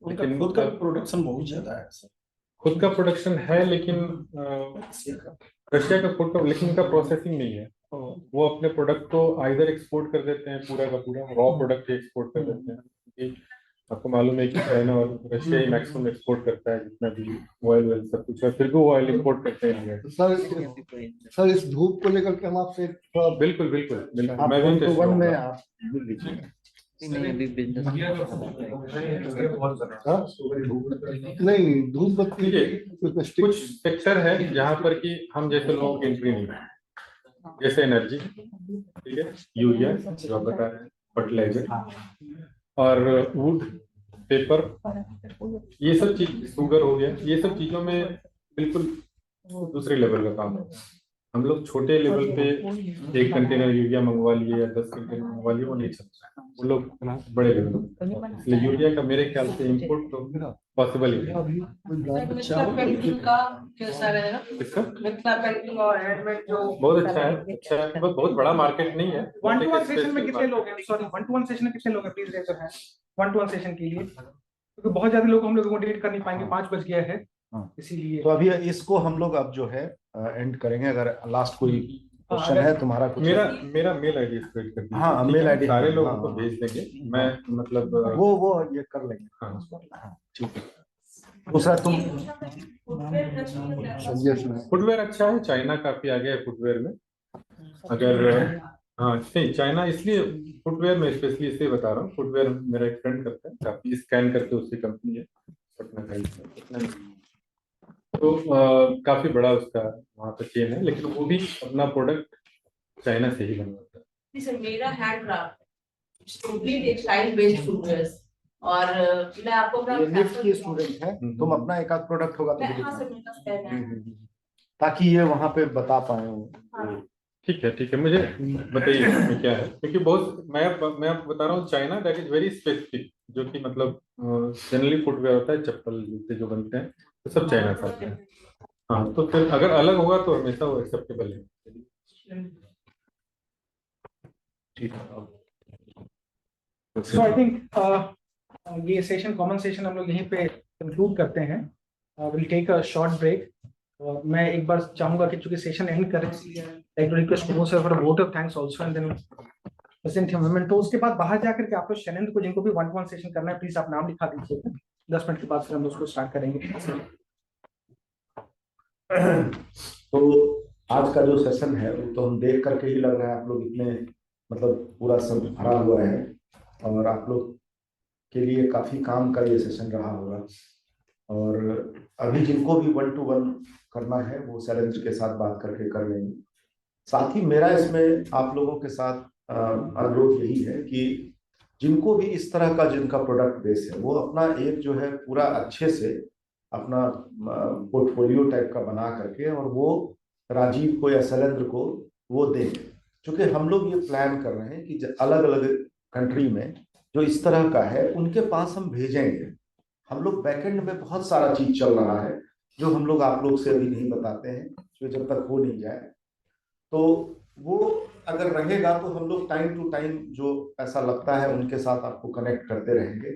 लेकिन खुद का प्रोडक्शन बहुत ज्यादा है सर। खुद का प्रोडक्शन है, लेकिन रशिया का खुद का, लेकिन उनका प्रोसेसिंग नहीं है, वो अपने प्रोडक्ट को आइदर एक्सपोर्ट कर देते हैं, पूरा का पूरा रॉ प्रोडक्ट एक्सपोर्ट कर देते हैं, क्योंकि आपको मालूम है कि चाइना और रशिया ही मैक्सिमम एक्सपोर्ट करता है जितना भी ऑयल सब कुछ है, फिर भी वो ऑयल एक्सपोर्ट करते हैं। सर इस धूप को लेकर के हम आपसे थोड़ा बिल्कुल बिल्कुल बिल्कुल, आप मैं भी 1-to-1 में आप मिल लीजिए। नहीं, धूप बत्ती कुछ सेक्टर है जहाँ पर कि हम जैसे लोगों की एंट्री नहीं है, जैसे एनर्जी, ठीक है, यूरिया जो आप बता रहे हैं, फर्टिलाइजर, और वुड, पेपर, ये सब चीज, शुगर हो गया, ये सब चीजों में बिल्कुल दूसरे लेवल का काम होता है। हम लोग छोटे लेवल पे 1 कंटेनर यूरिया मंगवा लिए या 10 कंटेनर मंगवा लिए, वो नहीं चलता है। वो लोग बड़े लेवल पे, इसलिए यूरिया का मेरे ख्याल से इम्पोर्ट तो पॉसिबल ही है। मिथिला पेंटिंग का कैसा रहेगा? इसका मिथिला पेंटिंग और हैंडमेड जो बहुत अच्छा है, अच्छा है, बहुत बड़ा मार्केट नहीं है। 1-to-1 सेशन में कितने लोग हैं? सॉरी, 1-to-1 सेशन में कितने लोग हैं? Please raise your hand 1-to-1 session के लिए, क्योंकि बहुत ज्यादा लोग हम लोग अकोमोडेट कर नहीं पाएंगे, 5 बज गया है, इसीलिए। तो अभी इसको हम लोग अब जो है एंड करेंगे। अगर लास्ट कोई क्वेश्चन है तुम्हारा कुछ? मेरा मेल आईडी स्प्रेड कर दीजिए। हाँ, मेल आईडी सारे लोगों को भेज देंगे, मैं मतलब वो ये कर लेंगे। हाँ, ठीक है। दूसरा तुम फुटवेयर अच्छा है, चाइना काफी आगे है फुटवेयर में। अगर हाँ नहीं, चाइना इसलिए फुटवेयर में स्पेशली इसलिए बता रहा हूँ, फुटवेयर मेरा एक फ्रेंड करता है, काफी स्कैन करके उसकी कंपनी है पटना का, तो काफी बड़ा उसका वहाँ पे चेन है, लेकिन वो भी अपना प्रोडक्ट चाइना से ही बनवाता है। जी सर, मेरा handcraft totally textile based footwear, और मैं आपको अपना ये निफ्ट की स्टूडेंट है, तुम अपना एक आध प्रोडक्ट होगा तो हाँ सर, मेरे पास पेन है। ताकि ये वहाँ पे बता पाए। ठीक है, मुझे बताइए इसमें क्या है, क्योंकि बहुत मैं आपको बता रहा हूँ, China that is very specific, जो कि मतलब जनरली फुटवेयर होता है, चप्पल जूते जो बनते हैं तो सब चाइना से आते हैं। हाँ, तो फिर अगर अलग होगा तो हमेशा वो एक्सेप्टेबल है। ठीक है। सो आई थिंक ये सेशन, कॉमन सेशन हम लोग यहीं पे कंक्लूड करते हैं। Will take a short break. मैं एक बार चाहूंगा कि चूंकि सेशन एंड करें, like to request Pramod sir for a vote of thanks also, and then present him moment. तो उसके बाद बाहर जाकर के आप लोग शैलेंद्र को, जिनको भी 1-to-1 सेशन करना है, प्लीज आप नाम लिखा दीजिएगा। 10 मिनट के बाद फिर हम उसको स्टार्ट करेंगे। तो आज का जो सेशन है वो तो हम देख करके ही लग रहा है आप लोग इतने मतलब पूरा सब भरा हुआ है, और आप लोग के लिए काफी काम का ये सेशन रहा होगा। और अभी जिनको भी 1-to-1 करना है वो शैलेंद्र के साथ बात करके कर लेंगे। साथ ही मेरा इसमें आप लोगों के साथ अनुरोध यही है कि जिनको भी इस तरह का जिनका प्रोडक्ट बेस है, वो अपना एक जो है पूरा अच्छे से अपना पोर्टफोलियो टाइप का बना करके और वो राजीव को या शैलेंद्र को वो दें। क्योंकि हम लोग ये प्लान कर रहे हैं कि अलग अलग कंट्री में जो इस तरह का है उनके पास हम भेजेंगे। हम लोग बैकएंड में बहुत सारा चीज चल रहा है जो हम लोग आप लोग से अभी नहीं बताते हैं, जो जब तक हो नहीं जाए। तो वो अगर रहेगा तो हम लोग टाइम टू टाइम जो ऐसा लगता है उनके साथ आपको कनेक्ट करते रहेंगे।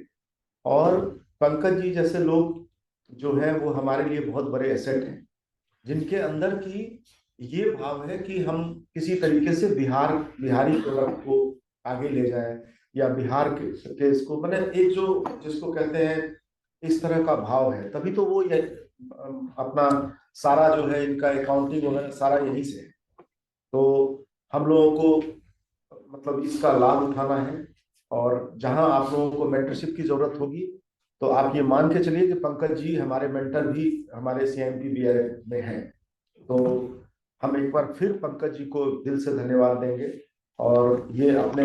और पंकज जी जैसे लोग जो है वो हमारे लिए बहुत बड़े एसेट हैं, जिनके अंदर की ये भाव है कि हम किसी तरीके से बिहारी प्रोडक्ट को आगे ले जाएं, या बिहार के इसको मैंने एक जो जिसको कहते हैं इस तरह का भाव है, तभी तो वो ये अपना सारा जो है इनका अकाउंटिंग वगैरह सारा यहीं से है। तो हम लोगों को मतलब इसका लाभ उठाना है, और जहां आप लोगों को मेंटरशिप की जरूरत होगी तो आप ये मान के चलिए कि पंकज जी हमारे मेंटर भी हमारे CIMP में हैं। तो हम एक बार फिर पंकज जी को दिल से धन्यवाद देंगे, और ये अपने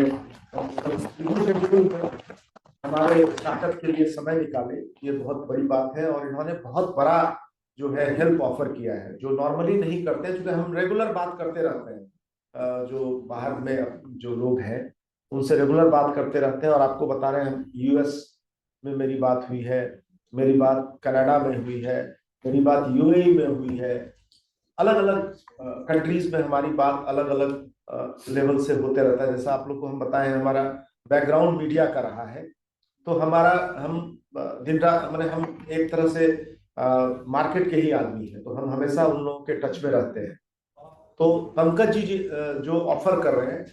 हमारे स्टार्टअप के लिए समय निकाले, ये बहुत बड़ी बात है। और इन्होंने बहुत बड़ा जो है हेल्प ऑफर किया है, जो नॉर्मली नहीं करते हैं, क्योंकि हम रेगुलर बात करते रहते हैं। जो बाहर में जो लोग हैं उनसे रेगुलर बात करते रहते हैं, और आपको बता रहे हैं हम US में मेरी बात हुई है, मेरी बात कनाडा में हुई है, मेरी बात UAE में हुई है, अलग अलग कंट्रीज में हमारी बात अलग अलग लेवल से होते रहता है। जैसा आप लोग को हम बताएं, हमारा बैकग्राउंड मीडिया का रहा है, तो हमारा हम दिन रात मैंने हम एक तरह से मार्केट के ही आदमी है, तो हम हमेशा उन लोगों के टच में रहते हैं। तो पंकज जी जो ऑफर कर रहे हैं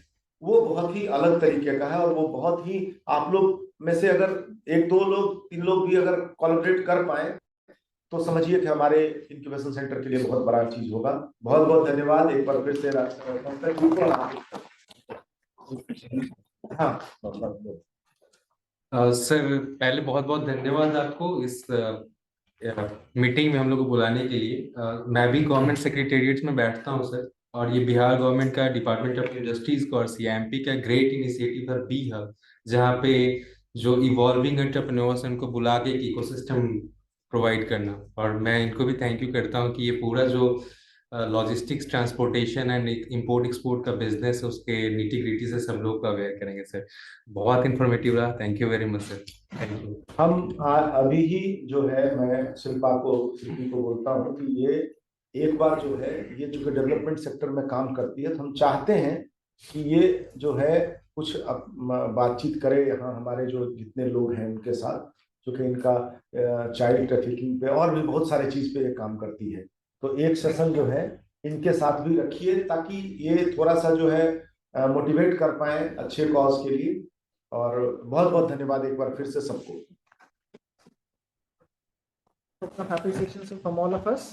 वो बहुत ही अलग तरीके का है, और वो बहुत ही आप लोग में से अगर 1-2 लोग 3 लोग भी अगर कोलैबोरेट कर पाए तो समझिए कि हमारे इंक्यूबेशन सेंटर के लिए बहुत बड़ा चीज होगा। बहुत बहुत धन्यवाद एक बार फिर से हाँ सर, पहले बहुत बहुत धन्यवाद आपको इस मीटिंग में हम लोग को बुलाने के लिए। मैं भी गवर्नमेंट सेक्रेटेरिएट में बैठता हूं सर, और ये बिहार गवर्नमेंट का डिपार्टमेंट ऑफ इंडस्ट्रीज का और CIMP का ग्रेट इनिशिएटिव है बी हब, जहाँ पे जो इवॉल्विंग एंटरप्रेन्योर्स हैं उनको बुला के एक इकोसिस्टम प्रोवाइड करना। और मैं इनको भी थैंक यू करता हूँ कि ये पूरा जो logistics, transportation and import export का बिजनेस है उसके निटी ग्रिटी से सब लोग को अवेयर करेंगे सर। बहुत इंफॉर्मेटिव रहा, thank you very much sir, thank you. हम अभी ही जो है, मैं शिल्पी को बोलता हूँ कि ये एक बार जो है, ये जो कि डेवलपमेंट सेक्टर में काम करती है, तो हम चाहते हैं कि ये जो है कुछ बातचीत करे यहाँ हमारे जो जितने लोग हैं उनके साथ, जो कि इनका चाइल्ड ट्रैफिकिंग पे और भी बहुत सारे चीज पे ये काम करती है। तो एक सेशन जो है इनके साथ भी रखिए, ताकि ये थोड़ा सा जो है मोटिवेट कर पाए अच्छे कॉज के लिए। और बहुत बहुत धन्यवाद एक बार फिर से सबको। Happy sessions from all of us.